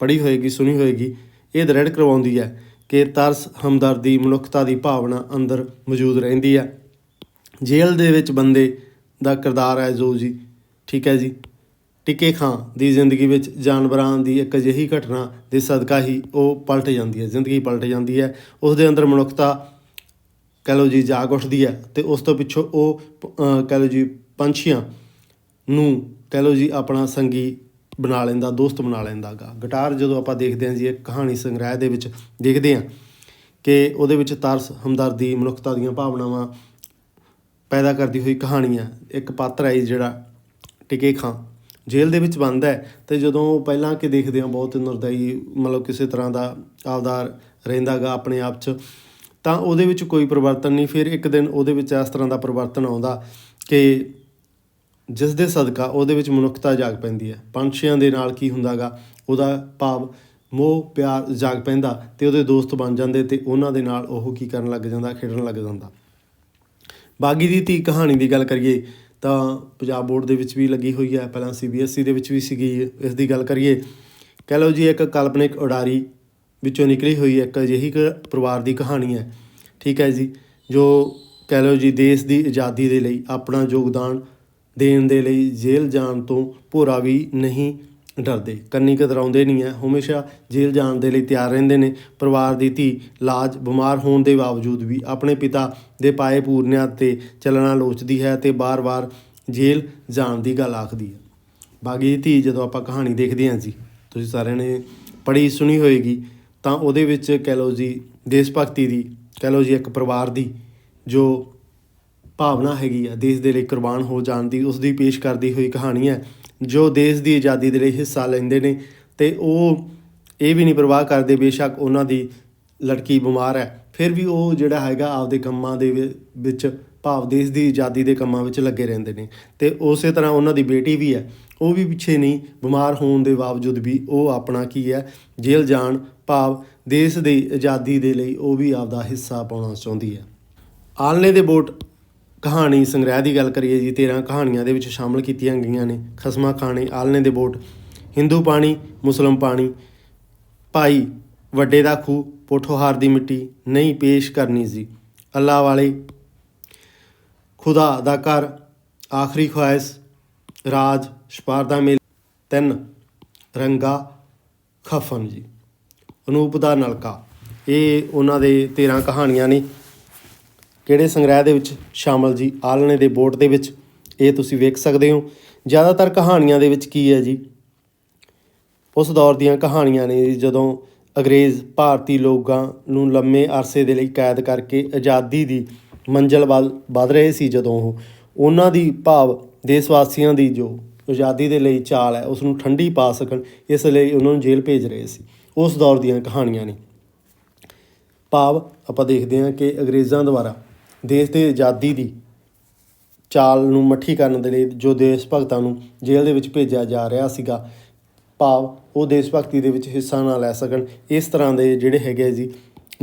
ਪੜ੍ਹੀ ਹੋਏਗੀ, ਸੁਣੀ ਹੋਏਗੀ। ਇਹ ਦ੍ਰਿੜ ਕਰਵਾਉਂਦੀ ਹੈ ਕਿ ਤਰਸ, ਹਮਦਰਦੀ, ਮਨੁੱਖਤਾ ਦੀ ਭਾਵਨਾ ਅੰਦਰ ਮੌਜੂਦ ਰਹਿੰਦੀ ਹੈ। ਜੇਲ੍ਹ ਦੇ ਵਿੱਚ ਬੰਦੇ ਦਾ ਕਿਰਦਾਰ ਹੈ ਜੋ ਜੀ, ਠੀਕ ਹੈ ਜੀ, ਟਿੱਕੇ ਖਾਂ ਦੀ ਜ਼ਿੰਦਗੀ ਵਿੱਚ ਜਾਨਵਰਾਂ ਦੀ ਇੱਕ ਅਜਿਹੀ ਘਟਨਾ ਦੇ ਸਦਕਾ ਹੀ ਉਹ ਪਲਟ ਜਾਂਦੀ ਹੈ, ਜ਼ਿੰਦਗੀ ਪਲਟ ਜਾਂਦੀ ਹੈ। ਉਸ ਦੇ ਅੰਦਰ ਮਨੁੱਖਤਾ ਕਹਿ ਲਓ ਜੀ ਜਾਗ ਉੱਠਦੀ ਹੈ ਅਤੇ ਉਸ ਤੋਂ ਪਿੱਛੋਂ ਉਹ ਕਹਿ ਲਓ ਜੀ ਪੰਛੀਆਂ ਨੂੰ ਕਹਿ ਲਓ ਜੀ ਆਪਣਾ ਸੰਗੀ ਬਣਾ ਲੈਂਦਾ, ਦੋਸਤ ਬਣਾ ਲੈਂਦਾ ਗਾ। ਗਿਟਾਰ ਜਦੋਂ ਆਪਾਂ ਦੇਖਦੇ ਹਾਂ ਜੀ ਇੱਕ ਕਹਾਣੀ ਸੰਗ੍ਰਹਿ ਦੇ ਵਿੱਚ ਦੇਖਦੇ ਹਾਂ ਕਿ ਉਹਦੇ ਵਿੱਚ ਤਰਸ, ਹਮਦਰਦੀ, ਮਨੁੱਖਤਾ ਦੀਆਂ ਭਾਵਨਾਵਾਂ ਪੈਦਾ ਕਰਦੀ ਹੋਈ ਕਹਾਣੀ ਆ। ਇੱਕ ਪਾਤਰ ਹੈ ਜਿਹੜਾ ਟਿੱਕੇ ਖਾਂ ਜੇਲ੍ਹ ਦੇ ਵਿੱਚ ਬੰਦ ਹੈ, ਅਤੇ ਜਦੋਂ ਪਹਿਲਾਂ ਕਿ ਦੇਖਦੇ ਹਾਂ ਬਹੁਤ ਨਿਰਦਈ, ਮਤਲਬ ਕਿਸੇ ਤਰ੍ਹਾਂ ਦਾ ਆਪਦਾ ਰਹਿੰਦਾ ਗਾ ਆਪਣੇ ਆਪ 'ਚ, ਤਾਂ ਉਹਦੇ ਵਿੱਚ ਕੋਈ ਪਰਿਵਰਤਨ ਨਹੀਂ। ਫਿਰ ਇੱਕ ਦਿਨ ਉਹਦੇ ਵਿੱਚ ਇਸ ਤਰ੍ਹਾਂ ਦਾ ਪਰਿਵਰਤਨ ਆਉਂਦਾ ਕਿ ਜਿਸ ਦੇ ਸਦਕਾ ਉਹਦੇ ਵਿੱਚ ਮਨੁੱਖਤਾ ਜਾਗ ਪੈਂਦੀ ਹੈ। ਪੰਛੀਆਂ ਦੇ ਨਾਲ ਕੀ ਹੁੰਦਾ ਗਾ, ਉਹਦਾ ਭਾਵ ਮੋਹ ਪਿਆਰ ਜਾਗ ਪੈਂਦਾ ਅਤੇ ਉਹਦੇ ਦੋਸਤ ਬਣ ਜਾਂਦੇ ਅਤੇ ਉਹਨਾਂ ਦੇ ਨਾਲ ਉਹ ਕੀ ਕਰਨ ਲੱਗ ਜਾਂਦਾ, ਖੇਡਣ ਲੱਗ ਜਾਂਦਾ। ਬਾਗੀ ਦੀ ਧੀ ਕਹਾਣੀ ਦੀ ਗੱਲ ਕਰੀਏ ਤਾਂ ਪੰਜਾਬ ਬੋਰਡ ਦੇ ਵਿੱਚ ਵੀ ਲੱਗੀ ਹੋਈ ਹੈ, ਪਹਿਲਾਂ CBSE ਦੇ ਵਿੱਚ ਵੀ ਸੀਗੀ। ਇਸ ਦੀ ਗੱਲ ਕਰੀਏ, ਕਹਿ ਲਓ ਜੀ ਇੱਕ ਕਾਲਪਨਿਕ ਉਡਾਰੀ ਵਿੱਚੋਂ ਨਿਕਲੀ ਹੋਈ ਇੱਕ ਅਜਿਹੀ ਪਰਿਵਾਰ ਦੀ ਕਹਾਣੀ ਹੈ, ਠੀਕ ਹੈ ਜੀ, ਜੋ ਕਹਿ ਲਓ ਜੀ ਦੇਸ਼ ਦੀ ਆਜ਼ਾਦੀ ਦੇ ਲਈ ਆਪਣਾ ਯੋਗਦਾਨ ਦੇਣ ਦੇ ਲਈ ਜੇਲ੍ਹ ਜਾਣ ਤੋਂ ਭੋਰਾ ਵੀ ਨਹੀਂ ਡਰਦੇ, ਕੰਨੀ ਕਤਰਾਉਂਦੇ ਨਹੀਂ ਹੈ, ਹਮੇਸ਼ਾ ਜੇਲ੍ਹ ਜਾਣ ਦੇ ਲਈ ਤਿਆਰ ਰਹਿੰਦੇ ਨੇ। ਪਰਿਵਾਰ ਦੀ ਧੀ ਲਾਜ ਬਿਮਾਰ ਹੋਣ ਦੇ ਬਾਵਜੂਦ ਵੀ ਆਪਣੇ ਪਿਤਾ ਦੇ ਪਾਏ ਪੂਰਨਿਆਂ 'ਤੇ ਚੱਲਣਾ ਲੋਚਦੀ ਹੈ ਅਤੇ ਵਾਰ-ਵਾਰ ਜੇਲ੍ਹ ਜਾਣ ਦੀ ਗੱਲ ਆਖਦੀ ਹੈ। ਬਾਗੀ ਦੀ ਧੀ ਜਦੋਂ ਆਪਾਂ ਕਹਾਣੀ ਦੇਖਦੇ ਹਾਂ ਜੀ, ਤੁਸੀਂ ਸਾਰਿਆਂ ਨੇ ਪੜ੍ਹੀ ਸੁਣੀ ਹੋਏਗੀ, ਤਾਂ ਉਹਦੇ ਵਿੱਚ ਕਹਿ ਲਓ ਜੀ ਦੇਸ਼ ਭਗਤੀ ਦੀ, ਕਹਿ ਲਓ ਜੀ ਇੱਕ ਪਰਿਵਾਰ ਦੀ ਜੋ ਭਾਵਨਾ ਹੈਗੀ ਆ ਦੇਸ਼ ਦੇ ਲਈ ਕੁਰਬਾਨ ਹੋ ਜਾਣ ਦੀ, ਉਸ ਦੀ ਪੇਸ਼ ਕਰਦੀ ਹੋਈ ਕਹਾਣੀ ਹੈ। ਜੋ ਦੇਸ਼ ਦੀ ਆਜ਼ਾਦੀ ਦੇ ਲਈ ਹਿੱਸਾ ਲੈਂਦੇ ਨੇ ਅਤੇ ਉਹ ਇਹ ਵੀ ਨਹੀਂ ਪਰਵਾਹ ਕਰਦੇ, ਬੇਸ਼ੱਕ ਉਹਨਾਂ ਦੀ ਲੜਕੀ ਬਿਮਾਰ ਹੈ, ਫਿਰ ਵੀ ਉਹ ਜਿਹੜਾ ਹੈਗਾ ਆਪਦੇ ਕੰਮਾਂ ਦੇ ਵਿੱਚ ਭਾਵ ਦੇਸ਼ ਦੀ ਆਜ਼ਾਦੀ ਦੇ ਕੰਮਾਂ ਵਿੱਚ ਲੱਗੇ ਰਹਿੰਦੇ ਨੇ। ਅਤੇ ਉਸੇ ਤਰ੍ਹਾਂ ਉਹਨਾਂ ਦੀ ਬੇਟੀ ਵੀ ਹੈ, ਉਹ ਵੀ ਪਿੱਛੇ ਨਹੀਂ, ਬਿਮਾਰ ਹੋਣ ਦੇ ਬਾਵਜੂਦ ਵੀ ਉਹ ਆਪਣਾ ਕੀ ਹੈ ਜੇਲ੍ਹ ਜਾਣ ਭਾਵ ਦੇਸ਼ ਦੀ ਆਜ਼ਾਦੀ ਦੇ ਲਈ ਉਹ ਵੀ ਆਪਦਾ ਹਿੱਸਾ ਪਾਉਣਾ ਚਾਹੁੰਦੀ ਹੈ। ਆਲ੍ਹਣੇ ਦੇ ਬੋਟ ਕਹਾਣੀ ਸੰਗ੍ਰਹਿ ਦੀ ਗੱਲ ਕਰੀਏ ਜੀ, 13 ਕਹਾਣੀਆਂ ਦੇ ਵਿੱਚ ਸ਼ਾਮਲ ਕੀਤੀਆਂ ਗਈਆਂ ਨੇ। ਖਸਮਾਂ ਖਾਣੇ, ਆਲ੍ਹਣੇ ਦੇ ਬੋਟ, ਹਿੰਦੂ ਪਾਣੀ, ਮੁਸਲਿਮ ਪਾਣੀ, ਭਾਈ ਵੱਡੇ ਦਾ ਖੂਹ, ਪੋਠੋਹਾਰ ਦੀ ਮਿੱਟੀ, ਨਹੀਂ ਪੇਸ਼ ਕਰਨੀ ਸੀ, ਅੱਲਾ ਵਾਲੇ, ਖੁਦਾ ਦਾ ਘਰ, ਆਖਰੀ ਖੁਆਇਸ਼, ਰਾਜ, ਛਪਾਰਦਾ ਮੇਲ, 3 ਰੰਗਾ ਖਫਨ ਜੀ, ਅਨੂਪ ਦਾ ਨਲਕਾ। ਇਹ ਉਹਨਾਂ ਦੇ 13 ਕਹਾਣੀਆਂ ਨੇ। ਕਿਹੜੇ ਸੰਗ੍ਰਹਿ ਦੇ ਵਿੱਚ ਸ਼ਾਮਲ ਜੀ? ਆਲ੍ਹਣੇ ਦੇ ਬੋਟ ਦੇ ਵਿੱਚ। ਇਹ ਤੁਸੀਂ ਵੇਖ ਸਕਦੇ ਹੋ। ਜ਼ਿਆਦਾਤਰ ਕਹਾਣੀਆਂ ਦੇ ਵਿੱਚ ਕੀ ਹੈ ਜੀ, ਉਸ ਦੌਰ ਦੀਆਂ ਕਹਾਣੀਆਂ ਨੇ ਜਦੋਂ ਅੰਗਰੇਜ਼ ਭਾਰਤੀ ਲੋਕਾਂ ਨੂੰ ਲੰਮੇ ਅਰਸੇ ਦੇ ਲਈ ਕੈਦ ਕਰਕੇ ਆਜ਼ਾਦੀ ਦੀ ਮੰਜ਼ਿਲ ਵੱਲ ਵੱਧ ਰਹੇ ਸੀ। ਜਦੋਂ ਉਹਨਾਂ ਦੀ ਭਾਵ ਦੇਸ਼ ਵਾਸੀਆਂ ਦੀ ਜੋ ਆਜ਼ਾਦੀ ਦੇ ਲਈ ਚਾਲ ਹੈ ਉਸ ਨੂੰ ਠੰਡੀ ਪਾ ਸਕਣ, ਇਸ ਲਈ ਉਹਨਾਂ ਨੂੰ ਜੇਲ੍ਹ ਭੇਜ ਰਹੇ ਸੀ। ਉਸ ਦੌਰ ਦੀਆਂ ਕਹਾਣੀਆਂ ਨੇ। ਭਾਵ ਆਪਾਂ ਦੇਖਦੇ ਹਾਂ ਕਿ ਅੰਗਰੇਜ਼ਾਂ ਦੁਆਰਾ ਦੇਸ਼ ਦੇ ਆਜ਼ਾਦੀ ਦੀ ਚਾਲ ਨੂੰ ਮੱਠੀ ਕਰਨ ਦੇ ਲਈ ਜੋ ਦੇਸ਼ ਭਗਤਾਂ ਨੂੰ ਜੇਲ੍ਹ ਦੇ ਵਿੱਚ ਭੇਜਿਆ ਜਾ ਰਿਹਾ ਸੀਗਾ, ਭਾਵ ਉਹ ਦੇਸ਼ ਭਗਤੀ ਦੇ ਵਿੱਚ ਹਿੱਸਾ ਨਾ ਲੈ ਸਕਣ, ਇਸ ਤਰ੍ਹਾਂ ਦੇ ਜਿਹੜੇ ਹੈਗੇ ਜੀ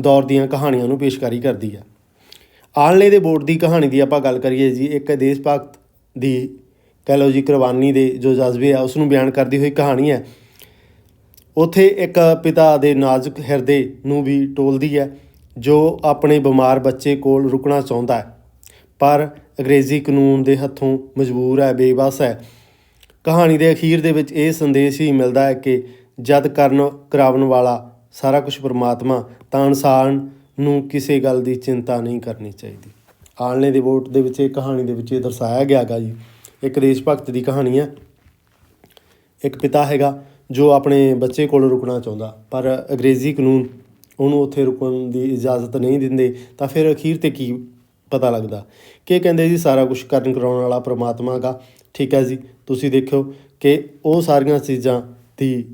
ਦੌਰ ਦੀਆਂ ਕਹਾਣੀਆਂ ਨੂੰ ਪੇਸ਼ਕਾਰੀ ਕਰਦੀ ਹੈ। ਆਲ੍ਹਣੇ ਦੇ ਬੋਟ ਦੀ ਕਹਾਣੀ ਦੀ ਆਪਾਂ ਗੱਲ ਕਰੀਏ ਜੀ, ਇੱਕ ਦੇਸ਼ ਭਗਤ ਦੀ ਕਹਿ ਲਓ ਜੀ ਕੁਰਬਾਨੀ ਦੇ ਜੋ ਜਜ਼ਬੇ ਆ ਉਸ ਨੂੰ ਬਿਆਨ ਕਰਦੀ ਹੋਈ ਕਹਾਣੀ ਹੈ। ਉੱਥੇ ਇੱਕ ਪਿਤਾ ਦੇ ਨਾਜ਼ੁਕ ਹਿਰਦੇ ਨੂੰ ਵੀ ਟੋਲਦੀ ਹੈ, ਜੋ ਆਪਣੇ ਬਿਮਾਰ ਬੱਚੇ ਕੋਲ ਰੁਕਣਾ ਚਾਹੁੰਦਾ ਹੈ ਪਰ ਅੰਗਰੇਜ਼ੀ ਕਾਨੂੰਨ ਦੇ ਹੱਥੋਂ ਮਜਬੂਰ ਹੈ, ਬੇਬਸ ਹੈ। ਕਹਾਣੀ ਦੇ ਅਖੀਰ ਦੇ ਵਿੱਚ ਇਹ ਸੰਦੇਸ਼ ਹੀ ਮਿਲਦਾ ਹੈ ਕਿ ਜਦ ਕਰਾਉਣ ਵਾਲਾ ਸਾਰਾ ਕੁਝ ਪਰਮਾਤਮਾ, ਤਾਂ ਇਨਸਾਨ ਨੂੰ ਕਿਸੇ ਗੱਲ ਦੀ ਚਿੰਤਾ ਨਹੀਂ ਕਰਨੀ ਚਾਹੀਦੀ। ਆਲ੍ਹਣੇ ਦੇ ਬੋਟ ਦੇ ਵਿੱਚ ਇਹ ਕਹਾਣੀ ਦੇ ਵਿੱਚ ਇਹ ਦਰਸਾਇਆ ਗਿਆ ਗਾ ਜੀ, ਇੱਕ ਦੇਸ਼ ਭਗਤ ਦੀ ਕਹਾਣੀ ਹੈ। ਇੱਕ ਪਿਤਾ ਹੈਗਾ ਜੋ ਆਪਣੇ ਬੱਚੇ ਕੋਲ ਰੁਕਣਾ ਚਾਹੁੰਦਾ ਪਰ ਅੰਗਰੇਜ਼ੀ ਕਾਨੂੰਨ ਉਹਨੂੰ ਉੱਥੇ ਰੁਕਣ ਦੀ ਇਜਾਜ਼ਤ ਨਹੀਂ ਦਿੰਦੇ। ਤਾਂ ਫਿਰ ਅਖੀਰ 'ਤੇ ਕੀ ਪਤਾ ਲੱਗਦਾ ਕਿ ਕਹਿੰਦੇ ਜੀ ਸਾਰਾ ਕੁਛ ਕਰਾਉਣ ਵਾਲਾ ਪਰਮਾਤਮਾ ਗਾ, ਠੀਕ ਹੈ ਜੀ। ਤੁਸੀਂ ਦੇਖੋ ਕਿ ਉਹ ਸਾਰੀਆਂ ਚੀਜ਼ਾਂ ਦੀ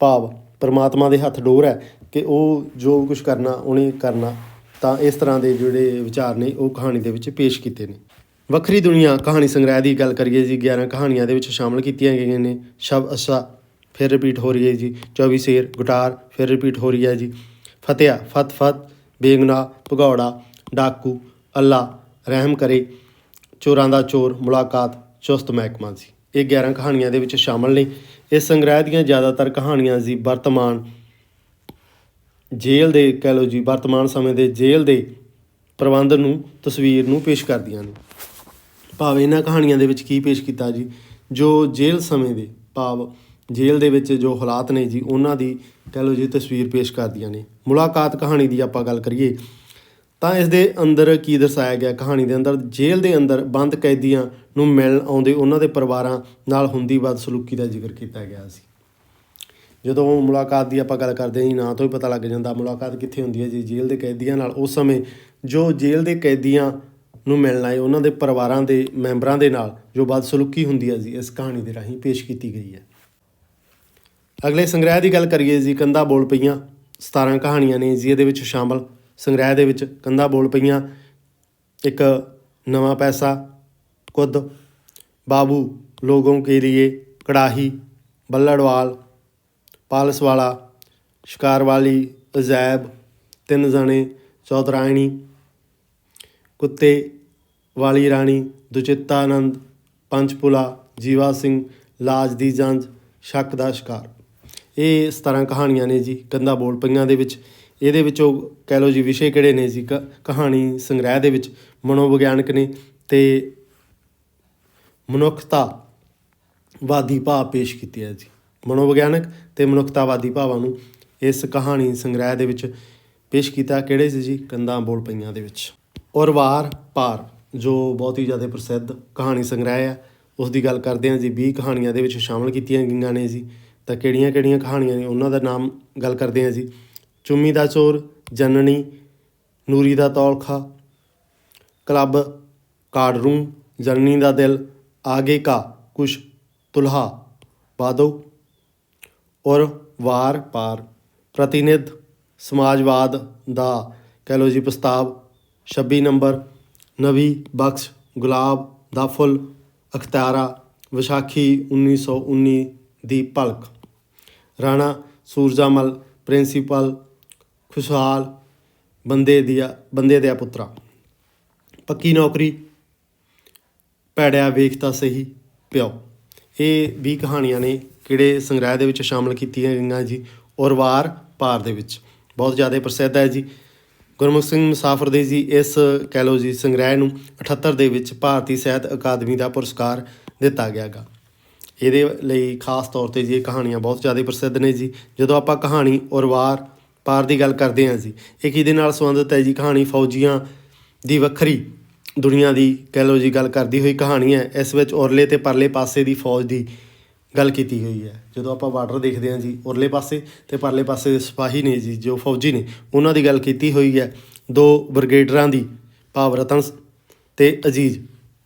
ਭਾਵ ਪਰਮਾਤਮਾ ਦੇ ਹੱਥ ਡੋਰ ਹੈ ਕਿ ਉਹ ਜੋ ਕੁਛ ਕਰਨਾ ਉਹਨੇ ਕਰਨਾ। ਤਾਂ ਇਸ ਤਰ੍ਹਾਂ ਦੇ ਜਿਹੜੇ ਵਿਚਾਰ ਨੇ ਉਹ ਕਹਾਣੀ ਦੇ ਵਿੱਚ ਪੇਸ਼ ਕੀਤੇ ਨੇ। ਵੱਖਰੀ ਦੁਨੀਆ ਕਹਾਣੀ ਸੰਗ੍ਰਹਿ ਦੀ ਗੱਲ ਕਰੀਏ ਜੀ, 11 ਕਹਾਣੀਆਂ ਦੇ ਵਿੱਚ ਸ਼ਾਮਲ ਕੀਤੀਆਂ ਗਈਆਂ ਨੇ। ਸ਼ਬ ਅਸਾ ਫਿਰ ਰਿਪੀਟ ਹੋ ਰਹੀ ਹੈ ਜੀ, 24 ਸ਼ੇਰ, ਗੁਟਾਰ ਫਿਰ ਰਿਪੀਟ ਹੋ ਰਹੀ ਹੈ ਜੀ, ਫਤਿਆ, ਫਤ, ਬੇਗੁਨਾਹ, ਭਗੌੜਾ, ਡਾਕੂ, ਅੱਲਾ ਰਹਿਮ ਕਰੇ, ਚੋਰਾਂ ਦਾ ਚੋਰ, ਮੁਲਾਕਾਤ, ਚੁਸਤ ਮਹਿਕਮਾ ਜੀ। ਇਹ 11 ਕਹਾਣੀਆਂ ਦੇ ਵਿੱਚ ਸ਼ਾਮਲ ਨੇ। ਇਸ ਸੰਗ੍ਰਹਿ ਦੀਆਂ ਜ਼ਿਆਦਾਤਰ ਕਹਾਣੀਆਂ ਜੀ ਵਰਤਮਾਨ ਜੇਲ੍ਹ ਦੇ ਕਹਿ ਲਓ ਜੀ ਵਰਤਮਾਨ ਸਮੇਂ ਦੇ ਜੇਲ੍ਹ ਦੇ ਪ੍ਰਬੰਧ ਨੂੰ ਤਸਵੀਰ ਨੂੰ ਪੇਸ਼ ਕਰਦੀਆਂ ਨੇ। ਭਾਵ ਇਹਨਾਂ ਕਹਾਣੀਆਂ ਦੇ ਵਿੱਚ ਕੀ ਪੇਸ਼ ਕੀਤਾ ਜੀ, ਜੋ ਜੇਲ੍ਹ ਸਮੇਂ ਦੇ ਭਾਵ ਜੇਲ੍ਹ ਦੇ ਵਿੱਚ ਜੋ ਹਾਲਾਤ ਨੇ ਜੀ ਉਹਨਾਂ ਦੀ ਕਹਿ ਲਓ ਜੀ ਤਸਵੀਰ ਪੇਸ਼ ਕਰਦੀਆਂ ਨੇ। ਮੁਲਾਕਾਤ ਕਹਾਣੀ ਦੀ ਆਪਾਂ ਗੱਲ ਕਰੀਏ ਤਾਂ ਇਸ ਦੇ ਅੰਦਰ ਕੀ ਦਰਸਾਇਆ ਗਿਆ, ਕਹਾਣੀ ਦੇ ਅੰਦਰ ਜੇਲ੍ਹ ਦੇ ਅੰਦਰ ਬੰਦ ਕੈਦੀਆਂ ਨੂੰ ਮਿਲਣ ਆਉਂਦੇ ਉਹਨਾਂ ਦੇ ਪਰਿਵਾਰਾਂ ਨਾਲ ਹੁੰਦੀ ਬਦਸਲੂਕੀ ਦਾ ਜ਼ਿਕਰ ਕੀਤਾ ਗਿਆ ਸੀ। ਜਦੋਂ ਮੁਲਾਕਾਤ ਦੀ ਆਪਾਂ ਗੱਲ ਕਰਦੇ ਹਾਂ ਜੀ, ਨਾਂ ਤੋਂ ਹੀ ਪਤਾ ਲੱਗ ਜਾਂਦਾ ਮੁਲਾਕਾਤ ਕਿੱਥੇ ਹੁੰਦੀ ਹੈ ਜੀ, ਜੇਲ੍ਹ ਦੇ ਕੈਦੀਆਂ ਨਾਲ। ਉਸ ਸਮੇਂ ਜੋ ਜੇਲ੍ਹ ਦੇ ਕੈਦੀਆਂ ਨੂੰ ਮਿਲਣ ਆਏ ਉਹਨਾਂ ਦੇ ਪਰਿਵਾਰਾਂ ਦੇ ਮੈਂਬਰਾਂ ਦੇ ਨਾਲ ਜੋ ਬਦਸਲੂਕੀ ਹੁੰਦੀ ਹੈ ਜੀ, ਇਸ ਕਹਾਣੀ ਦੇ ਰਾਹੀਂ ਪੇਸ਼ ਕੀਤੀ ਗਈ ਹੈ। ਅਗਲੇ ਸੰਗ੍ਰਹਿ ਦੀ ਗੱਲ ਕਰੀਏ ਜੀ, ਕੰਧਾਂ ਬੋਲ ਪਈਆਂ। 17 ਕਹਾਣੀਆਂ ਨੇ ਜੀ ਇਹਦੇ ਵਿੱਚ ਸ਼ਾਮਲ। ਸੰਗ੍ਰਹਿ ਦੇ ਵਿੱਚ ਕੰਧਾਂ ਬੋਲ ਪਈਆਂ, ਇੱਕ ਨਵਾਂ ਪੈਸਾ, ਕੁੱਦ, बाबू, लोगों के लिए, कड़ाही, बल्लड़वाल, पालस वाला, शिकार वाली, अजैब, तीन जने, चौधरायणी, कुत्ते वाली रानी, दुचित्तानंद, पंचपुला, जीवा सिंह, लाज दी जंज, शक दा शिकार। ਇਹ 17 ਕਹਾਣੀਆਂ ਨੇ ਜੀ ਕੰਧਾਂ ਬੋਲ ਪਈਆਂ ਦੇ ਵਿੱਚ। ਇਹਦੇ ਵਿੱਚੋਂ ਕਹਿ ਲਓ ਜੀ ਵਿਸ਼ੇ ਕਿਹੜੇ ਨੇ ਜੀ ਕਹਾਣੀ ਸੰਗ੍ਰਹਿ ਦੇ ਵਿੱਚ ਮਨੋਵਿਗਿਆਨਕ ਨੇ ਅਤੇ ਮਨੁੱਖਤਾਵਾਦੀ ਭਾਵ ਪੇਸ਼ ਕੀਤੇ ਹੈ ਜੀ। ਮਨੋਵਿਗਿਆਨਕ ਅਤੇ ਮਨੁੱਖਤਾਵਾਦੀ ਭਾਵਾਂ ਨੂੰ ਇਸ ਕਹਾਣੀ ਸੰਗ੍ਰਹਿ ਦੇ ਵਿੱਚ ਪੇਸ਼ ਕੀਤਾ। ਕਿਹੜੇ ਸੀ ਜੀ? ਕੰਧਾਂ ਬੋਲ ਪਈਆਂ ਦੇ ਵਿੱਚ। ਔਰ ਵਾਰ ਪਾਰ ਜੋ ਬਹੁਤ ਹੀ ਜ਼ਿਆਦਾ ਪ੍ਰਸਿੱਧ ਕਹਾਣੀ ਸੰਗ੍ਰਹਿ ਆ ਉਸ ਦੀ ਗੱਲ ਕਰਦੇ ਹਾਂ ਜੀ। 20 ਕਹਾਣੀਆਂ ਦੇ ਵਿੱਚ ਸ਼ਾਮਲ ਕੀਤੀਆਂ ਗਈਆਂ ਨੇ ਜੀ। ਤਾਂ ਕਿਹੜੀਆਂ ਕਿਹੜੀਆਂ ਕਹਾਣੀਆਂ ਨੇ ਉਹਨਾਂ ਦਾ ਨਾਮ ਗੱਲ ਕਰਦੇ ਹਾਂ ਜੀ। ਚੁੰਮੀ ਦਾ ਚੋਰ, ਜਨਨੀ, ਨੂਰੀ ਦਾ ਤੌਲਖਾ, ਕਲੱਬ, ਕਾਡਰੂਮ, ਜਨਨੀ ਦਾ ਦਿਲ, ਆਗੇ ਕਾ ਕੁਛ, ਤੁਲਹਾ ਬਾਦੋ, ਔਰ ਵਾਰ ਪਾਰ। ਪ੍ਰਤੀਨਿਧ, ਸਮਾਜਵਾਦ ਦਾ ਕਹਿ ਲਓ ਜੀ ਪ੍ਰਸਤਾਵ, 26 ਨੰਬਰ, ਨਵੀ ਬਖਸ਼, ਗੁਲਾਬ ਦਾ ਫੁੱਲ, ਅਖਤਿਆਰਾ, ਵਿਸਾਖੀ 1919 ਦੀ ਭਲਕ, ਰਾਣਾ ਸੂਰਜਾਮਲ, ਪ੍ਰਿੰਸੀਪਲ, ਖੁਸ਼ਹਾਲ, ਬੰਦੇ ਦਿਆ ਪੁੱਤਰਾ, ਪੱਕੀ ਨੌਕਰੀ, ਭੈੜਿਆ ਵੇਖਤਾ ਸਹੀ ਪਿਓ। ਇਹ 20 ਕਹਾਣੀਆਂ ਨੇ ਕਿਹੜੇ ਸੰਗ੍ਰਹਿ ਦੇ ਵਿੱਚ ਸ਼ਾਮਲ ਕੀਤੀਆਂ ਗਈਆਂ ਜੀ? ਔਰ ਵਾਰ ਪਾਰ ਦੇ ਵਿੱਚ। ਬਹੁਤ ਜ਼ਿਆਦਾ ਪ੍ਰਸਿੱਧ ਹੈ ਜੀ। ਗੁਰਮੁਖ ਸਿੰਘ ਮੁਸਾਫਰ ਦੇ ਜੀ ਇਸ ਕਹਿ ਲਓ ਜੀ ਸੰਗ੍ਰਹਿ ਨੂੰ 78 ਦੇ ਵਿੱਚ ਭਾਰਤੀ ਸਾਹਿਤ ਅਕਾਦਮੀ ਦਾ ਪੁਰਸਕਾਰ ਦਿੱਤਾ ਗਿਆ ਗਾ। ਇਹਦੇ ਲਈ ਖਾਸ ਤੌਰ 'ਤੇ ਜੀ ਇਹ ਕਹਾਣੀਆਂ ਬਹੁਤ ਜ਼ਿਆਦਾ ਪ੍ਰਸਿੱਧ ਨੇ ਜੀ। ਜਦੋਂ ਆਪਾਂ ਕਹਾਣੀ ਔਰ ਵਾਰ ਪਾਰ ਦੀ ਗੱਲ ਕਰਦੇ ਹਾਂ ਜੀ, ਇਹ ਕਿਹਦੇ ਨਾਲ ਸੰਬੰਧਿਤ ਹੈ ਜੀ? ਕਹਾਣੀ ਫੌਜੀਆਂ ਦੀ ਵੱਖਰੀ ਦੁਨੀਆ ਦੀ ਕਹਿ ਲਓ ਜੀ ਗੱਲ ਕਰਦੀ ਹੋਈ ਕਹਾਣੀ ਹੈ। ਇਸ ਵਿੱਚ ਉਰਲੇ ਅਤੇ ਪਰਲੇ ਪਾਸੇ ਦੀ ਫੌਜ ਦੀ ਗੱਲ ਕੀਤੀ ਹੋਈ ਹੈ। ਜਦੋਂ ਆਪਾਂ ਬਾਰਡਰ ਦੇਖਦੇ ਹਾਂ ਜੀ, ਉਰਲੇ ਪਾਸੇ ਅਤੇ ਪਰਲੇ ਪਾਸੇ ਦੇ ਸਿਪਾਹੀ ਨੇ ਜੀ ਜੋ ਫੌਜੀ ਨੇ ਉਹਨਾਂ ਦੀ ਗੱਲ ਕੀਤੀ ਹੋਈ ਹੈ। 2 ਬ੍ਰਿਗੇਡਰਾਂ ਦੀ ਭਾਵ ਰਤਨ ਅਤੇ ਅਜ਼ੀਜ਼,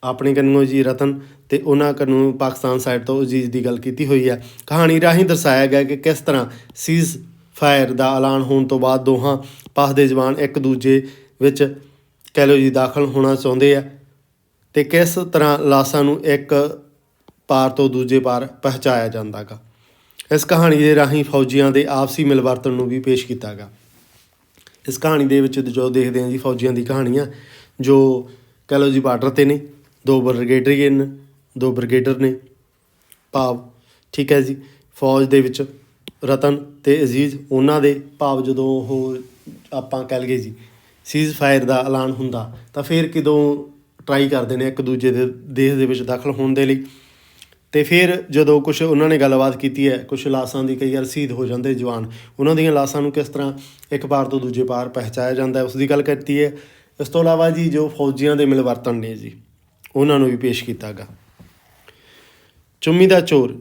ਆਪਣੇ ਕੰਨੋਂ ਜੀ ਰਤਨ ਅਤੇ ਉਹਨਾਂ ਕੰਨੋਂ ਪਾਕਿਸਤਾਨ ਸਾਈਡ ਤੋਂ ਅਜ਼ੀਜ਼ ਦੀ ਗੱਲ ਕੀਤੀ ਹੋਈ ਹੈ। ਕਹਾਣੀ ਰਾਹੀਂ ਦਰਸਾਇਆ ਗਿਆ ਕਿ ਕਿਸ ਤਰ੍ਹਾਂ ਸੀਜ਼ ਫਾਇਰ ਦਾ ਐਲਾਨ ਹੋਣ ਤੋਂ ਬਾਅਦ ਦੋਹਾਂ ਪੱਖ ਦੇ ਜਵਾਨ ਇੱਕ ਦੂਜੇ ਵਿੱਚ ਕਹਿ ਲਓ ਜੀ ਦਾਖਲ ਹੋਣਾ ਚਾਹੁੰਦੇ ਆ ਅਤੇ ਕਿਸ ਤਰ੍ਹਾਂ ਲਾਸ਼ਾਂ ਨੂੰ ਇੱਕ ਪਾਰ ਤੋਂ ਦੂਜੇ ਪਾਰ ਪਹੁੰਚਾਇਆ ਜਾਂਦਾ ਗਾ। ਇਸ ਕਹਾਣੀ ਦੇ ਰਾਹੀਂ ਫੌਜੀਆਂ ਦੇ ਆਪਸੀ ਮਿਲਵਰਤਨ ਨੂੰ ਵੀ ਪੇਸ਼ ਕੀਤਾ ਗਾ। ਇਸ ਕਹਾਣੀ ਦੇ ਵਿੱਚ ਜੋ ਦੇਖਦੇ ਹਾਂ ਜੀ ਫੌਜੀਆਂ ਦੀ ਕਹਾਣੀਆਂ ਜੋ ਕਹਿ ਲਓ ਜੀ ਬਾਰਡਰ 'ਤੇ ਨੇ। 2 ਬ੍ਰਿਗੇਡਰ ਨੇ ਭਾਵ ਠੀਕ ਹੈ ਜੀ। ਫੌਜ ਦੇ ਵਿੱਚ ਰਤਨ ਅਤੇ ਅਜ਼ੀਜ਼ ਉਹਨਾਂ ਦੇ ਭਾਵ ਜਦੋਂ ਉਹ ਆਪਾਂ ਕਹਿ ਲਈਏ ਜੀ ਸੀਜ਼ ਫਾਇਰ ਦਾ ਐਲਾਨ ਹੁੰਦਾ ਤਾਂ ਫਿਰ ਕਦੋਂ ਟਰਾਈ ਕਰਦੇ ਨੇ ਇੱਕ ਦੂਜੇ ਦੇ ਦੇਸ਼ ਦੇ ਵਿੱਚ ਦਾਖਲ ਹੋਣ ਦੇ ਲਈ। ਅਤੇ ਫਿਰ ਜਦੋਂ ਕੁਛ ਉਹਨਾਂ ਨੇ ਗੱਲਬਾਤ ਕੀਤੀ ਹੈ, ਕੁਛ ਲਾਸ਼ਾਂ ਦੀ ਕਈ ਵਾਰ ਸ਼ਹੀਦ ਹੋ ਜਾਂਦੇ ਜਵਾਨ, ਉਹਨਾਂ ਦੀਆਂ ਲਾਸ਼ਾਂ ਨੂੰ ਕਿਸ ਤਰ੍ਹਾਂ ਇੱਕ ਪਾਰ ਤੋਂ ਦੂਜੇ ਪਾਰ ਪਹੁੰਚਾਇਆ ਜਾਂਦਾ ਉਸ ਦੀ ਗੱਲ ਕੀਤੀ ਹੈ। ਇਸ ਤੋਂ ਇਲਾਵਾ ਜੀ ਜੋ ਫੌਜੀਆਂ ਦੇ ਮਿਲਵਰਤਨ ਨੇ ਜੀ ਉਹਨਾਂ ਨੂੰ ਵੀ ਪੇਸ਼ ਕੀਤਾ ਗਾ। ਚੁੰਮੀ ਦਾ ਚੋਰ,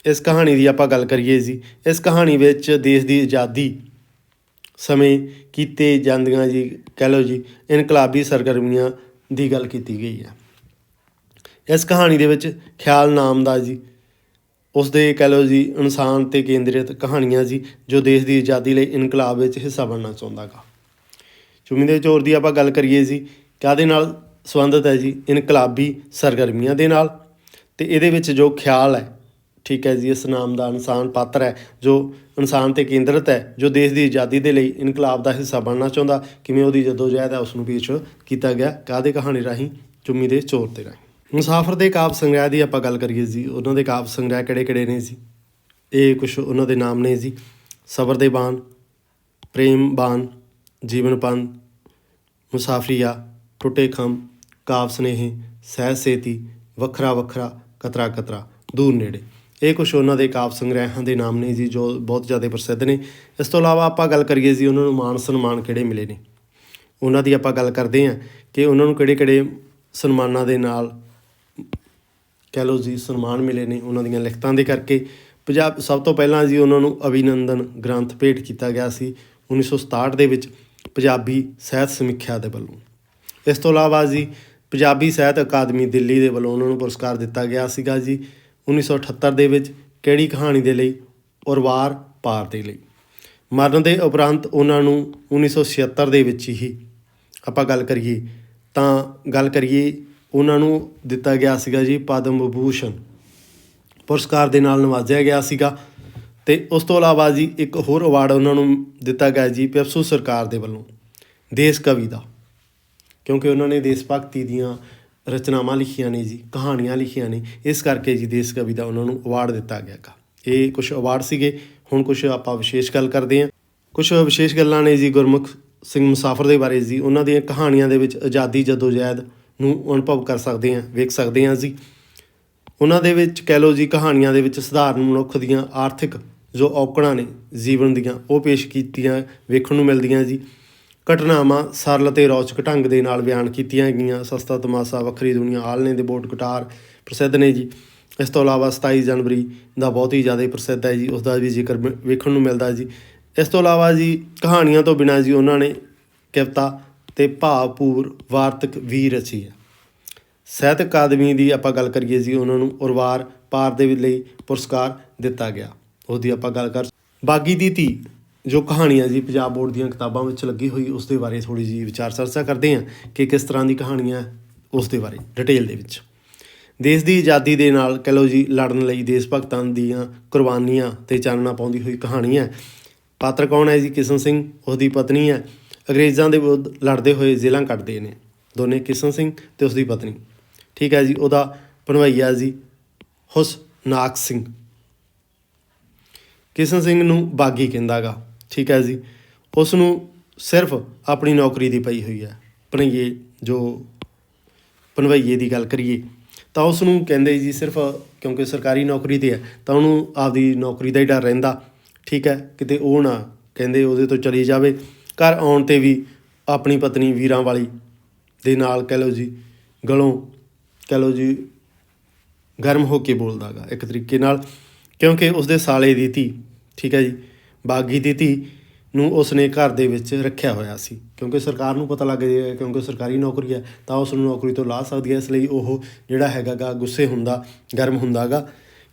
ਇਸ ਕਹਾਣੀ ਦੀ ਆਪਾਂ ਗੱਲ ਕਰੀਏ ਜੀ, ਇਸ ਕਹਾਣੀ ਵਿੱਚ ਦੇਸ਼ ਦੀ ਆਜ਼ਾਦੀ ਸਮੇਂ ਕੀਤੇ ਜਾਂਦੀਆਂ ਜੀ ਕਹਿ ਲਓ ਜੀ ਇਨਕਲਾਬੀ ਸਰਗਰਮੀਆਂ ਦੀ ਗੱਲ ਕੀਤੀ ਗਈ ਹੈ। ਇਸ ਕਹਾਣੀ ਦੇ ਵਿੱਚ ਖਿਆਲ ਨਾਮ ਦਾ ਜੀ ਉਸਦੇ ਕਹਿ ਲਓ ਜੀ ਇਨਸਾਨ 'ਤੇ ਕੇਂਦਰਿਤ ਕਹਾਣੀਆਂ ਜੀ ਜੋ ਦੇਸ਼ ਦੀ ਆਜ਼ਾਦੀ ਲਈ ਇਨਕਲਾਬ ਵਿੱਚ ਹਿੱਸਾ ਬਣਨਾ ਚਾਹੁੰਦਾ ਗਾ। ਚੁੰਮੀ ਦੇ ਚੋਰ ਦੀ ਆਪਾਂ ਗੱਲ ਕਰੀਏ ਜੀ ਕਾਹਦੇ ਨਾਲ ਸੰਬੰਧਿਤ ਹੈ ਜੀ? ਇਨਕਲਾਬੀ ਸਰਗਰਮੀਆਂ ਦੇ ਨਾਲ। ਅਤੇ ਇਹਦੇ ਵਿੱਚ ਜੋ ਖਿਆਲ ਹੈ ਠੀਕ ਹੈ ਜੀ, ਇਸ ਨਾਮ ਦਾ ਇਨਸਾਨ ਪਾਤਰ ਹੈ ਜੋ ਇਨਸਾਨ 'ਤੇ ਕੇਂਦਰਿਤ ਹੈ ਜੋ ਦੇਸ਼ ਦੀ ਆਜ਼ਾਦੀ ਦੇ ਲਈ ਇਨਕਲਾਬ ਦਾ ਹਿੱਸਾ ਬਣਨਾ ਚਾਹੁੰਦਾ। ਕਿਵੇਂ ਉਹਦੀ ਜੱਦੋਜਹਿਦ ਹੈ ਉਸ ਨੂੰ ਪੇਸ਼ ਕੀਤਾ ਗਿਆ ਕਾਹਦੇ ਕਹਾਣੀ ਰਾਹੀਂ? ਚੁੰਮੀ ਦੇ ਚੋਰ ਦੇ ਰਾਹੀਂ। ਮੁਸਾਫਰ ਦੇ ਕਾਵਿ ਸੰਗ੍ਰਹਿ ਦੀ ਆਪਾਂ ਗੱਲ ਕਰੀਏ ਜੀ, ਉਹਨਾਂ ਦੇ ਕਾਵਿ ਸੰਗ੍ਰਹਿ ਕਿਹੜੇ ਕਿਹੜੇ ਨੇ ਜੀ? ਇਹ ਕੁਛ ਉਹਨਾਂ ਦੇ ਨਾਮ ਨੇ ਜੀ। ਸਬਰ ਦੇ ਬਾਣ, ਪ੍ਰੇਮ ਬਾਣ, ਜੀਵਨ ਪੰਧ, ਮੁਸਾਫਰੀਆ, ਟੁੱਟੇ ਖੰਭ, ਕਾਵਿ ਸੁਨੇਹੇ, ਸਹਿਜ ਸੇਤੀ, ਵੱਖਰਾ ਵੱਖਰਾ, ਕਤਰਾ ਕਤਰਾ, ਦੂਰ ਨੇੜੇ। ਇਹ ਕੁਛ ਉਹਨਾਂ ਦੇ ਕਾਵਿ ਸੰਗ੍ਰਹਿਾਂ ਦੇ ਨਾਮ ਨੇ ਜੀ ਜੋ ਬਹੁਤ ਜ਼ਿਆਦਾ ਪ੍ਰਸਿੱਧ ਨੇ। ਇਸ ਤੋਂ ਇਲਾਵਾ ਆਪਾਂ ਗੱਲ ਕਰੀਏ ਜੀ ਉਹਨਾਂ ਨੂੰ ਮਾਣ ਸਨਮਾਨ ਕਿਹੜੇ ਮਿਲੇ ਨੇ, ਉਹਨਾਂ ਦੀ ਆਪਾਂ ਗੱਲ ਕਰਦੇ ਹਾਂ ਕਿ ਉਹਨਾਂ ਨੂੰ ਕਿਹੜੇ ਕਿਹੜੇ ਸਨਮਾਨਾਂ ਦੇ ਨਾਲ ਕਹਿ ਲਓ ਜੀ ਸਨਮਾਨ ਮਿਲੇ ਨੇ ਉਹਨਾਂ ਦੀਆਂ ਲਿਖਤਾਂ ਦੇ ਕਰਕੇ। ਸਭ ਤੋਂ ਪਹਿਲਾਂ ਜੀ ਉਹਨਾਂ ਨੂੰ ਅਭਿਨੰਦਨ ਗ੍ਰੰਥ ਭੇਟ ਕੀਤਾ ਗਿਆ ਸੀ 1967 ਦੇ ਵਿੱਚ ਪੰਜਾਬੀ ਸਾਹਿਤ ਸਮੀਖਿਆ ਦੇ ਵੱਲੋਂ। ਇਸ ਤੋਂ ਇਲਾਵਾ ਜੀ ਪੰਜਾਬੀ ਸਾਹਿਤ ਅਕਾਦਮੀ ਦਿੱਲੀ ਦੇ ਵੱਲੋਂ ਉਹਨਾਂ ਨੂੰ ਪੁਰਸਕਾਰ ਦਿੱਤਾ ਗਿਆ ਸੀਗਾ ਜੀ 1978 ਦੇ ਵਿੱਚ। ਕਿਹੜੀ ਕਹਾਣੀ ਦੇ ਲਈ? ਔਰ ਵਾਰ ਪਾਰ ਦੇ ਲਈ। ਮਰਨ ਦੇ ਉਪਰੰਤ ਉਹਨਾਂ ਨੂੰ 1976 ਦੇ ਵਿੱਚ ਹੀ ਆਪਾਂ ਗੱਲ ਕਰੀਏ ਉਹਨਾਂ ਨੂੰ ਦਿੱਤਾ ਗਿਆ ਸੀਗਾ ਜੀ ਪਦਮ ਵਿਭੂਸ਼ਣ ਪੁਰਸਕਾਰ ਦੇ ਨਾਲ ਨਵਾਜ਼ਿਆ ਗਿਆ ਸੀਗਾ। ਅਤੇ ਉਸ ਤੋਂ ਇਲਾਵਾ ਜੀ ਇੱਕ ਹੋਰ ਅਵਾਰਡ ਉਹਨਾਂ ਨੂੰ ਦਿੱਤਾ ਗਿਆ ਜੀ ਪੈਪਸੂ ਸਰਕਾਰ ਦੇ ਵੱਲੋਂ ਦੇਸ਼ ਕਵੀ ਦਾ, ਕਿਉਂਕਿ ਉਹਨਾਂ ਨੇ ਦੇਸ਼ ਭਗਤੀ ਦੀਆਂ ਰਚਨਾਵਾਂ ਲਿਖੀਆਂ ਨੇ ਜੀ, ਕਹਾਣੀਆਂ ਲਿਖੀਆਂ ਨੇ, ਇਸ ਕਰਕੇ ਜੀ ਦੇਸ਼ ਕਵੀ ਦਾ ਉਹਨਾਂ ਨੂੰ ਅਵਾਰਡ ਦਿੱਤਾ ਗਿਆ ਗਾ। ਇਹ ਕੁਛ ਅਵਾਰਡ ਸੀਗੇ। ਹੁਣ ਕੁਛ ਆਪਾਂ ਵਿਸ਼ੇਸ਼ ਗੱਲ ਕਰਦੇ ਹਾਂ। ਕੁਛ ਵਿਸ਼ੇਸ਼ ਗੱਲਾਂ ਨੇ ਜੀ ਗੁਰਮੁਖ ਸਿੰਘ ਮੁਸਾਫਰ ਦੇ ਬਾਰੇ ਜੀ। ਉਹਨਾਂ ਦੀਆਂ ਕਹਾਣੀਆਂ ਦੇ ਵਿੱਚ ਆਜ਼ਾਦੀ ਜਦੋਜਹਿਦ ਨੂੰ ਅਨੁਭਵ ਕਰ ਸਕਦੇ ਹਾਂ, ਵੇਖ ਸਕਦੇ ਹਾਂ ਜੀ। ਉਹਨਾਂ ਦੇ ਵਿੱਚ ਕਹਿ ਲਓ ਜੀ ਕਹਾਣੀਆਂ ਦੇ ਵਿੱਚ ਸਧਾਰਨ ਮਨੁੱਖ ਦੀਆਂ ਆਰਥਿਕ ਜੋ ਔਕੜਾਂ ਨੇ ਜੀਵਨ ਦੀਆਂ, ਉਹ ਪੇਸ਼ ਕੀਤੀਆਂ ਵੇਖਣ ਨੂੰ ਮਿਲਦੀਆਂ ਜੀ। ਘਟਨਾਵਾਂ ਸਰਲ ਅਤੇ ਰੌਚਕ ਢੰਗ ਦੇ ਨਾਲ ਬਿਆਨ ਕੀਤੀਆਂ ਗਈਆਂ। ਸਸਤਾ ਤਮਾਸ਼ਾ, ਵੱਖਰੀ ਦੁਨੀਆ, ਆਲ੍ਹਣੇ ਦੇ ਬੋਟ, ਗਿਟਾਰ ਪ੍ਰਸਿੱਧ ਨੇ ਜੀ। ਇਸ ਤੋਂ ਇਲਾਵਾ 27 ਜਨਵਰੀ ਦਾ ਬਹੁਤ ਹੀ ਜ਼ਿਆਦਾ ਪ੍ਰਸਿੱਧ ਹੈ ਜੀ, ਉਸ ਦਾ ਵੀ ਜ਼ਿਕਰ ਵੇਖਣ ਨੂੰ ਮਿਲਦਾ ਜੀ। ਇਸ ਤੋਂ ਇਲਾਵਾ ਜੀ ਕਹਾਣੀਆਂ ਤੋਂ ਬਿਨਾਂ ਜੀ ਉਹਨਾਂ ਨੇ ਕਵਿਤਾ ਅਤੇ ਭਾਵਪੂਰ ਵਾਰਤਕ ਵੀ ਰਚੀ ਹੈ। ਸਾਹਿਤ ਅਕਾਦਮੀ ਦੀ ਆਪਾਂ ਗੱਲ ਕਰੀਏ ਜੀ, ਉਹਨਾਂ ਨੂੰ ਉਰਵਾਰ ਪਾਰ ਦੇ ਲਈ ਪੁਰਸਕਾਰ ਦਿੱਤਾ ਗਿਆ। ਉਹਦੀ ਆਪਾਂ ਗੱਲ ਕਰ ਬਾਗੀ ਦੀ ਧੀ ਜੋ ਕਹਾਣੀ ਹੈ ਜੀ ਪੰਜਾਬ ਬੋਰਡ ਦੀਆਂ ਕਿਤਾਬਾਂ ਵਿੱਚ ਲੱਗੀ ਹੋਈ, ਉਸ ਦੇ ਬਾਰੇ ਥੋੜ੍ਹੀ ਜਿਹੀ ਵਿਚਾਰ ਚਰਚਾ ਕਰਦੇ ਹਾਂ ਕਿ ਕਿਸ ਤਰ੍ਹਾਂ ਦੀ ਕਹਾਣੀਆਂ ਉਸ ਦੇ ਬਾਰੇ ਡਿਟੇਲ ਦੇ ਵਿੱਚ। ਦੇਸ਼ ਦੀ ਆਜ਼ਾਦੀ ਦੇ ਨਾਲ ਕਹਿ ਲਓ ਜੀ ਲੜਨ ਲਈ ਦੇਸ਼ ਭਗਤਾਂ ਦੀਆਂ ਕੁਰਬਾਨੀਆਂ 'ਤੇ ਚਾਨਣਾ ਪਾਉਂਦੀ ਹੋਈ ਕਹਾਣੀ ਹੈ। ਪਾਤਰ ਕੌਣ ਹੈ ਜੀ? ਕਿਸ਼ਨ ਸਿੰਘ ਉਸਦੀ ਪਤਨੀ ਹੈ। ਅੰਗਰੇਜ਼ਾਂ ਦੇ ਵਿਰੁੱਧ ਲੜਦੇ ਹੋਏ ਜੇਲ੍ਹਾਂ ਕੱਟਦੇ ਨੇ ਦੋਨੇ, ਕਿਸ਼ਨ ਸਿੰਘ ਅਤੇ ਉਸਦੀ ਪਤਨੀ। ਠੀਕ ਹੈ ਜੀ। ਉਹਦਾ ਭਣਵਈਆ ਜੀ ਹੁਸਨਾਕ ਸਿੰਘ। ਕਿਸ਼ਨ ਸਿੰਘ ਨੂੰ ਬਾਗੀ ਕਹਿੰਦਾ ਗਾ। ਠੀਕ ਹੈ ਜੀ। ਉਸ ਨੂੰ ਸਿਰਫ ਆਪਣੀ ਨੌਕਰੀ ਦੀ ਪਈ ਹੋਈ ਹੈ। ਭਣਈਏ ਜੋ ਭਣਵਈਏ ਦੀ ਗੱਲ ਕਰੀਏ ਤਾਂ ਉਸ ਨੂੰ ਕਹਿੰਦੇ ਜੀ ਸਿਰਫ ਕਿਉਂਕਿ ਸਰਕਾਰੀ ਨੌਕਰੀ 'ਤੇ ਹੈ ਤਾਂ ਉਹਨੂੰ ਆਪਦੀ ਨੌਕਰੀ ਦਾ ਹੀ ਡਰ ਰਹਿੰਦਾ। ਠੀਕ ਹੈ, ਕਿਤੇ ਉਹ ਨਾ ਕਹਿੰਦੇ ਉਹਦੇ ਤੋਂ ਚਲੀ ਜਾਵੇ। ਘਰ ਆਉਣ 'ਤੇ ਵੀ ਆਪਣੀ ਪਤਨੀ ਵੀਰਾਂ ਵਾਲੀ ਦੇ ਨਾਲ ਕਹਿ ਲਓ ਜੀ ਗਲੋਂ ਕਹਿ ਲਓ ਜੀ ਗਰਮ ਹੋ ਕੇ ਬੋਲਦਾ ਗਾ ਇੱਕ ਤਰੀਕੇ ਨਾਲ, ਕਿਉਂਕਿ ਉਸਦੇ ਸਾਲੇ ਦੀ ਧੀ, ਠੀਕ ਹੈ ਜੀ, ਬਾਗੀ ਦੀ ਧੀ ਨੂੰ ਉਸਨੇ ਘਰ ਦੇ ਵਿੱਚ ਰੱਖਿਆ ਹੋਇਆ ਸੀ। ਕਿਉਂਕਿ ਸਰਕਾਰ ਨੂੰ ਪਤਾ ਲੱਗ ਜਾਏਗਾ, ਕਿਉਂਕਿ ਸਰਕਾਰੀ ਨੌਕਰੀ ਹੈ ਤਾਂ ਉਸ ਨੂੰ ਨੌਕਰੀ ਤੋਂ ਲਾ ਸਕਦੀ ਹੈ। ਇਸ ਲਈ ਉਹ ਜਿਹੜਾ ਹੈਗਾ ਗਾ ਗੁੱਸੇ ਹੁੰਦਾ, ਗਰਮ ਹੁੰਦਾ ਗਾ।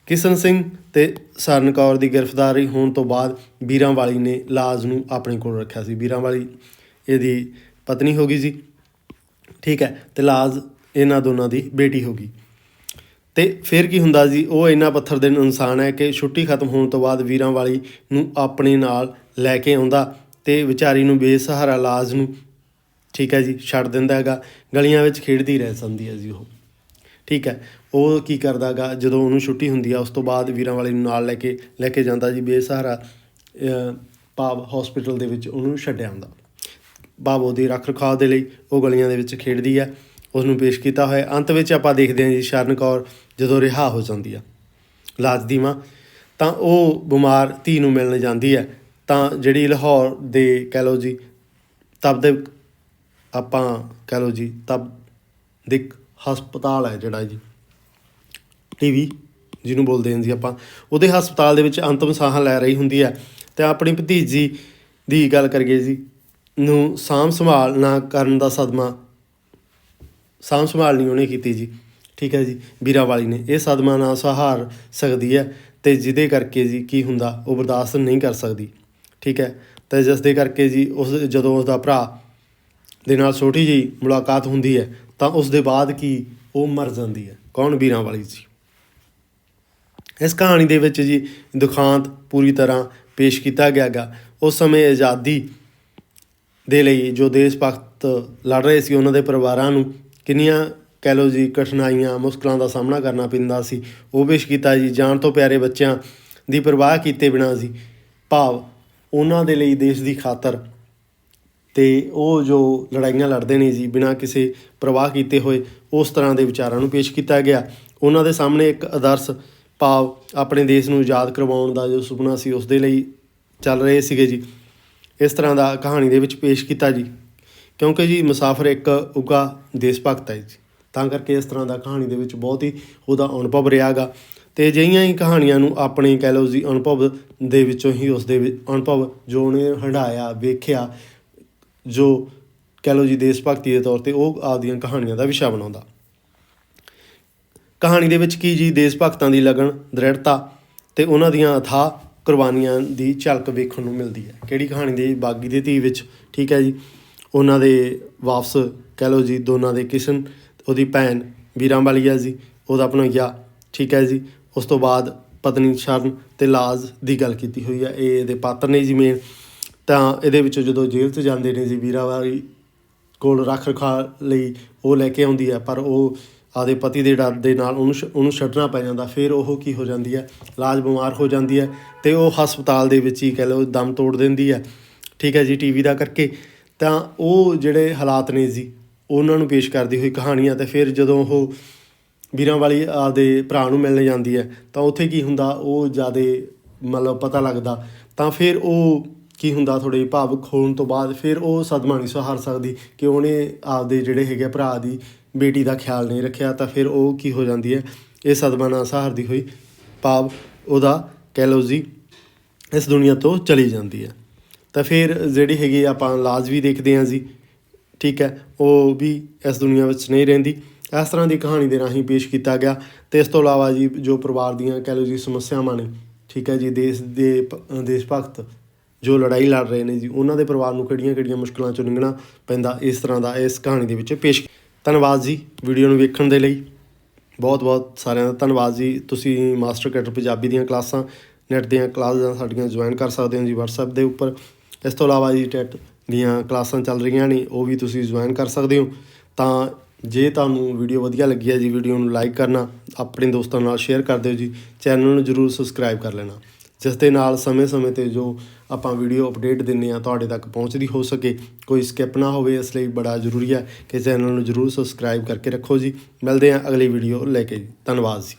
ਕਿਸ਼ਨ ਸਿੰਘ ਅਤੇ ਸਰਨ ਕੌਰ ਦੀ ਗ੍ਰਿਫਤਾਰੀ ਹੋਣ ਤੋਂ ਬਾਅਦ ਵੀਰਾਂ ਵਾਲੀ ਨੇ ਲਾਜ ਨੂੰ ਆਪਣੇ ਕੋਲ ਰੱਖਿਆ ਸੀ। ਵੀਰਾਂ ਵਾਲੀ ਇਹਦੀ ਪਤਨੀ ਹੋ ਗਈ ਜੀ। ਠੀਕ ਹੈ, ਅਤੇ ਲਾਜ ਇਹਨਾਂ ਦੋਨਾਂ ਦੀ ਬੇਟੀ ਹੋ ਗਈ। ਅਤੇ ਫਿਰ ਕੀ ਹੁੰਦਾ ਜੀ, ਉਹ ਇੰਨਾ ਪੱਥਰ ਦਿਲ ਇਨਸਾਨ ਹੈ ਕਿ ਛੁੱਟੀ ਖਤਮ ਹੋਣ ਤੋਂ ਬਾਅਦ ਵੀਰਾਂ ਵਾਲੀ ਨੂੰ ਆਪਣੇ ਨਾਲ ਲੈ ਕੇ ਆਉਂਦਾ ਅਤੇ ਵਿਚਾਰੀ ਨੂੰ ਬੇਸਹਾਰਾ ਲਾਜ ਨੂੰ, ਠੀਕ ਹੈ ਜੀ, ਛੱਡ ਦਿੰਦਾ ਹੈਗਾ। ਗਲੀਆਂ ਵਿੱਚ ਖੇਡਦੀ ਰਹਿ ਜਾਂਦੀ ਹੈ ਜੀ ਉਹ। ਠੀਕ ਹੈ, ਉਹ ਕੀ ਕਰਦਾ ਗਾ ਜਦੋਂ ਉਹਨੂੰ ਛੁੱਟੀ ਹੁੰਦੀ ਆ ਉਸ ਤੋਂ ਬਾਅਦ ਵੀਰਾਂ ਵਾਲੀ ਨੂੰ ਨਾਲ ਲੈ ਕੇ ਜਾਂਦਾ ਜੀ ਬੇਸਹਾਰਾ ਭਾਵ ਹੌਸਪੀਟਲ ਦੇ ਵਿੱਚ ਉਹਨੂੰ ਛੱਡਿਆ ਹੁੰਦਾ। ਭਾਵ ਉਹਦੀ ਰੱਖ ਰਖਾਵ ਦੇ ਲਈ ਉਹ ਗਲੀਆਂ ਦੇ ਵਿੱਚ ਖੇਡਦੀ ਹੈ। ਉਸ ਨੂੰ ਪੇਸ਼ ਕੀਤਾ ਹੋਇਆ। ਅੰਤ ਵਿੱਚ ਆਪਾਂ ਦੇਖਦੇ ਹਾਂ ਜੀ ਸਰਨ ਕੌਰ ਜਦੋਂ ਰਿਹਾ ਹੋ ਜਾਂਦੀ ਆ ਲਾਜ ਦੀ ਮਾਂ, ਤਾਂ ਉਹ ਬਿਮਾਰ ਧੀ ਨੂੰ ਮਿਲਣ ਜਾਂਦੀ ਹੈ। ਤਾਂ ਜਿਹੜੀ ਲਾਹੌਰ ਦੇ ਕਹਿ ਲਓ ਜੀ ਤਬਦਿਕ ਆਪਾਂ ਕਹਿ ਲਓ ਜੀ ਤਬਦਿਕ ਹਸਪਤਾਲ ਹੈ ਜਿਹੜਾ ਜੀ TB ਜਿਹਨੂੰ ਬੋਲਦੇ ਹਾਂ ਜੀ ਆਪਾਂ, ਉਹਦੇ ਹਸਪਤਾਲ ਦੇ ਵਿੱਚ ਅੰਤਿਮ ਸਾਹਾਂ ਲੈ ਰਹੀ ਹੁੰਦੀ ਹੈ। ਅਤੇ ਆਪਣੀ ਭਤੀਜੀ ਦੀ ਗੱਲ ਕਰੀਏ ਜੀ ਨੂੰ ਸਾਂਭ ਸੰਭਾਲ ਨਾ ਕਰਨ ਦਾ ਸਦਮਾ, ਸਾਂਭ ਸੰਭਾਲ ਨਹੀਂ ਉਹਨੇ ਕੀਤੀ ਜੀ। ਠੀਕ ਹੈ ਜੀ, ਵੀਰਾਂ ਵਾਲੀ ਨੇ ਇਹ ਸਦਮਾ ਨਾ ਸਹਾਰ ਸਕਦੀ ਹੈ ਅਤੇ ਜਿਹਦੇ ਕਰਕੇ ਜੀ ਕੀ ਹੁੰਦਾ ਉਹ ਬਰਦਾਸ਼ਤ ਨਹੀਂ ਕਰ ਸਕਦੀ। ਠੀਕ ਹੈ, ਅਤੇ ਜਿਸ ਦੇ ਕਰਕੇ ਜੀ ਜਦੋਂ ਉਸਦਾ ਭਰਾ ਦੇ ਨਾਲ ਛੋਟੀ ਜਿਹੀ ਮੁਲਾਕਾਤ ਹੁੰਦੀ ਹੈ ਤਾਂ ਉਸ ਦੇ ਬਾਅਦ ਕੀ ਉਹ ਮਰ ਜਾਂਦੀ ਹੈ। ਕੌਣ? ਵੀਰਾਂ ਵਾਲੀ ਜੀ। ਇਸ ਕਹਾਣੀ ਦੇ ਵਿੱਚ ਜੀ ਦੁਖਾਂਤ ਪੂਰੀ ਤਰ੍ਹਾਂ ਪੇਸ਼ ਕੀਤਾ ਗਿਆ ਗਾ। ਉਸ ਸਮੇਂ ਆਜ਼ਾਦੀ ਦੇ ਲਈ ਜੋ ਦੇਸ਼ ਭਗਤ ਲੜ ਰਹੇ ਸੀ ਉਹਨਾਂ ਦੇ ਪਰਿਵਾਰਾਂ ਨੂੰ ਕਿੰਨੀਆਂ ਕਹਿ ਲਓ ਜੀ ਕਠਿਨਾਈਆਂ ਮੁਸ਼ਕਲਾਂ ਦਾ ਸਾਹਮਣਾ ਕਰਨਾ ਪੈਂਦਾ ਸੀ, ਉਹ ਪੇਸ਼ ਕੀਤਾ ਜੀ। ਜਾਨ ਤੋਂ ਪਿਆਰੇ ਬੱਚਿਆਂ ਦੀ ਪਰਵਾਹ ਕੀਤੇ ਬਿਨਾਂ ਜੀ, ਭਾਵ ਉਹਨਾਂ ਦੇ ਲਈ ਦੇਸ਼ ਦੀ ਖਾਤਰ, ਅਤੇ ਉਹ ਜੋ ਲੜਾਈਆਂ ਲੜਦੇ ਨੇ ਜੀ ਬਿਨਾਂ ਕਿਸੇ ਪਰਵਾਹ ਕੀਤੇ ਹੋਏ, ਉਸ ਤਰ੍ਹਾਂ ਦੇ ਵਿਚਾਰਾਂ ਨੂੰ ਪੇਸ਼ ਕੀਤਾ ਗਿਆ। ਉਹਨਾਂ ਦੇ ਸਾਹਮਣੇ ਇੱਕ ਆਦਰਸ਼ ਭਾਵ ਆਪਣੇ ਦੇਸ਼ ਨੂੰ ਆਜ਼ਾਦ ਕਰਵਾਉਣ ਦਾ ਜੋ ਸੁਪਨਾ ਸੀ ਉਸ ਦੇ ਲਈ ਚੱਲ ਰਹੇ ਸੀਗੇ ਜੀ। ਇਸ ਤਰ੍ਹਾਂ ਦਾ ਕਹਾਣੀ ਦੇ ਵਿੱਚ ਪੇਸ਼ ਕੀਤਾ ਜੀ, ਕਿਉਂਕਿ ਜੀ ਮੁਸਾਫਰ ਇੱਕ ਉੱਘਾ ਦੇਸ਼ ਭਗਤ ਹੈ ਜੀ, ਤਾਂ ਕਰਕੇ ਇਸ ਤਰ੍ਹਾਂ ਦਾ ਕਹਾਣੀ ਦੇ ਵਿੱਚ ਬਹੁਤ ਹੀ ਉਹਦਾ ਅਨੁਭਵ ਰਿਹਾ ਗਾ। ਅਤੇ ਅਜਿਹੀਆਂ ਹੀ ਕਹਾਣੀਆਂ ਨੂੰ ਆਪਣੇ ਕਹਿ ਲਓ ਜੀ ਅਨੁਭਵ ਦੇ ਵਿੱਚੋਂ ਹੀ ਉਸਦੇ ਅਨੁਭਵ ਜੋ ਉਹਨੇ ਹੰਢਾਇਆ, ਵੇਖਿਆ, ਜੋ ਕਹਿ ਲਓ ਜੀ ਦੇਸ਼ ਭਗਤੀ ਦੇ ਤੌਰ 'ਤੇ ਉਹ ਆਪਦੀਆਂ ਕਹਾਣੀਆਂ ਦਾ ਵਿਸ਼ਾ ਬਣਾਉਂਦਾ। ਕਹਾਣੀ ਦੇ ਵਿੱਚ ਕੀ ਜੀ ਦੇਸ਼ ਭਗਤਾਂ ਦੀ ਲਗਨ, ਦ੍ਰਿੜਤਾ ਅਤੇ ਉਹਨਾਂ ਦੀਆਂ ਅਥਾਹ ਕੁਰਬਾਨੀਆਂ ਦੀ ਝਲਕ ਵੇਖਣ ਨੂੰ ਮਿਲਦੀ ਹੈ। ਕਿਹੜੀ ਕਹਾਣੀ ਦੀ? ਬਾਗੀ ਦੀ ਧੀ ਵਿੱਚ। ਠੀਕ ਹੈ ਜੀ, ਉਹਨਾਂ ਦੇ ਵਾਪਸ ਕਹਿ ਲਓ ਜੀ ਦੋਨਾਂ ਦੇ ਕਿਸ਼ਨ ਉਹਦੀ ਭੈਣ ਵੀਰਾਂ ਵਾਲੀ ਹੈ ਜੀ, ਉਹਦਾ ਭਣੋਈਆ, ਠੀਕ ਹੈ ਜੀ। ਉਸ ਤੋਂ ਬਾਅਦ ਪਤਨੀ ਸ਼ਰਨ ਅਤੇ ਲਾਜ ਦੀ ਗੱਲ ਕੀਤੀ ਹੋਈ ਹੈ। ਇਹ ਇਹਦੇ ਪਾਤਰ ਨੇ ਜੀ ਮੇਨ। ਤਾਂ ਇਹਦੇ ਵਿੱਚ ਜਦੋਂ ਜੇਲ੍ਹ 'ਚ ਜਾਂਦੇ ਨੇ ਜੀ, ਵੀਰਾਂ ਵਾਲੀ ਕੋਲ ਰੱਖ ਰਖਾਅ ਲਈ ਉਹ ਲੈ ਕੇ ਆਉਂਦੀ ਹੈ, ਪਰ ਉਹ ਆਪਦੇ ਪਤੀ ਦੇ ਡਰ ਦੇ ਨਾਲ ਉਹਨੂੰ ਛੱਡਣਾ ਪੈ ਜਾਂਦਾ। ਫਿਰ ਉਹ ਕੀ ਹੋ ਜਾਂਦੀ ਹੈ, ਲਾਜ ਬਿਮਾਰ ਹੋ ਜਾਂਦੀ ਹੈ ਅਤੇ ਉਹ ਹਸਪਤਾਲ ਦੇ ਵਿੱਚ ਹੀ ਕਹਿ ਲਓ ਦਮ ਤੋੜ ਦਿੰਦੀ ਹੈ, ਠੀਕ ਹੈ ਜੀ, ਟੀਵੀ ਦਾ ਕਰਕੇ। ਤਾਂ ਉਹ ਜਿਹੜੇ ਹਾਲਾਤ ਨੇ ਜੀ ਉਹਨਾਂ ਨੂੰ ਪੇਸ਼ ਕਰਦੀ ਹੋਈ ਕਹਾਣੀ ਆ। ਅਤੇ ਫਿਰ ਜਦੋਂ ਉਹ ਵੀਰਾਂ ਵਾਲੀ ਆਪਦੇ ਭਰਾ ਨੂੰ ਮਿਲਣ ਜਾਂਦੀ ਹੈ ਤਾਂ ਉੱਥੇ ਕੀ ਹੁੰਦਾ, ਉਹ ਜ਼ਿਆਦਾ ਮਤਲਬ ਪਤਾ ਲੱਗਦਾ। ਤਾਂ ਫਿਰ ਉਹ ਕੀ ਹੁੰਦਾ, ਥੋੜ੍ਹੇ ਭਾਵੁਕ ਹੋਣ ਤੋਂ ਬਾਅਦ ਫਿਰ ਉਹ ਸਦਮਾ ਨਹੀਂ ਸਹਾਰ ਸਕਦੀ ਕਿ ਉਹਨੇ ਆਪਦੇ ਜਿਹੜੇ ਹੈਗੇ ਭਰਾ ਦੀ ਬੇਟੀ ਦਾ ਖਿਆਲ ਨਹੀਂ ਰੱਖਿਆ। ਤਾਂ ਫਿਰ ਉਹ ਕੀ ਹੋ ਜਾਂਦੀ ਹੈ, ਇਹ ਸਦਮਾ ਨਾ ਸਹਾਰਦੀ ਹੋਈ ਭਾਵ ਉਹਦਾ ਕਹਿ ਲਓ ਜੀ ਇਸ ਦੁਨੀਆ ਤੋਂ ਚਲੀ ਜਾਂਦੀ ਹੈ। ਤਾਂ ਫਿਰ ਜਿਹੜੀ ਹੈਗੀ ਆਪਾਂ ਲਾਜ ਵੀ ਦੇਖਦੇ ਹਾਂ ਜੀ, ਠੀਕ ਹੈ, ਉਹ ਵੀ ਇਸ ਦੁਨੀਆ ਵਿੱਚ ਨਹੀਂ ਰਹਿੰਦੀ। ਇਸ ਤਰ੍ਹਾਂ ਦੀ ਕਹਾਣੀ ਦੇ ਰਾਹੀਂ ਪੇਸ਼ ਕੀਤਾ ਗਿਆ। ਅਤੇ ਇਸ ਤੋਂ ਇਲਾਵਾ ਜੀ ਜੋ ਪਰਿਵਾਰ ਦੀਆਂ ਕਹਿ ਲਓ ਜੀ ਸਮੱਸਿਆਵਾਂ ਨੇ, ਠੀਕ ਹੈ ਜੀ, ਦੇਸ਼ ਭਗਤ ਜੋ ਲੜਾਈ ਲੜ ਰਹੇ ਨੇ ਜੀ, ਉਹਨਾਂ ਦੇ ਪਰਿਵਾਰ ਨੂੰ ਕਿਹੜੀਆਂ ਕਿਹੜੀਆਂ ਮੁਸ਼ਕਿਲਾਂ 'ਚੋਂ ਲੰਘਣਾ ਪੈਂਦਾ, ਇਸ ਤਰ੍ਹਾਂ ਦਾ ਇਸ ਕਹਾਣੀ ਦੇ ਵਿੱਚ ਪੇਸ਼। ਧੰਨਵਾਦ ਜੀ ਵੀਡੀਓ ਨੂੰ ਵੇਖਣ ਦੇ ਲਈ, ਬਹੁਤ ਬਹੁਤ ਸਾਰਿਆਂ ਦਾ ਧੰਨਵਾਦ ਜੀ। ਤੁਸੀਂ ਮਾਸਟਰ ਕੈਡਰ ਪੰਜਾਬੀ ਦੀਆਂ ਕਲਾਸਾਂ, ਨੈੱਟ ਦੀਆਂ ਕਲਾਸਾਂ ਸਾਡੀਆਂ ਜੁਆਇਨ ਕਰ ਸਕਦੇ ਹੋ ਜੀ WhatsApp ਦੇ ਉੱਪਰ। ਇਸ ਤੋਂ ਇਲਾਵਾ ਜੀ ਟੈਟ ਦੀਆਂ ਕਲਾਸਾਂ ਚੱਲ ਰਹੀਆਂ ਨੇ, ਉਹ ਵੀ ਤੁਸੀਂ ਜੁਆਇਨ ਕਰ ਸਕਦੇ ਹੋ। ਤਾਂ ਜੇ ਤੁਹਾਨੂੰ ਵੀਡੀਓ ਵਧੀਆ ਲੱਗੀ ਹੈ ਜੀ, ਵੀਡੀਓ ਨੂੰ ਲਾਈਕ ਕਰਨਾ, ਆਪਣੇ ਦੋਸਤਾਂ ਨਾਲ ਸ਼ੇਅਰ ਕਰ ਦਿਓ ਜੀ। ਚੈਨਲ ਨੂੰ ਜ਼ਰੂਰ ਸਬਸਕ੍ਰਾਈਬ ਕਰ ਲੈਣਾ, ਜਿਸ ਦੇ ਨਾਲ ਸਮੇਂ-ਸਮੇਂ 'ਤੇ ਜੋ ਆਪਾਂ ਵੀਡੀਓ ਅਪਡੇਟ ਦਿੰਦੇ ਹਾਂ ਤੁਹਾਡੇ ਤੱਕ ਪਹੁੰਚਦੀ ਹੋ ਸਕੇ, ਕੋਈ ਸਕਿਪ ਨਾ ਹੋਵੇ। ਇਸ ਲਈ ਬੜਾ ਜ਼ਰੂਰੀ ਹੈ ਕਿ ਚੈਨਲ ਨੂੰ ਜ਼ਰੂਰ ਸਬਸਕ੍ਰਾਈਬ ਕਰਕੇ ਰੱਖੋ ਜੀ। ਮਿਲਦੇ ਹਾਂ ਅਗਲੀ ਵੀਡੀਓ ਲੈ ਕੇ ਜੀ। ਧੰਨਵਾਦ ਜੀ।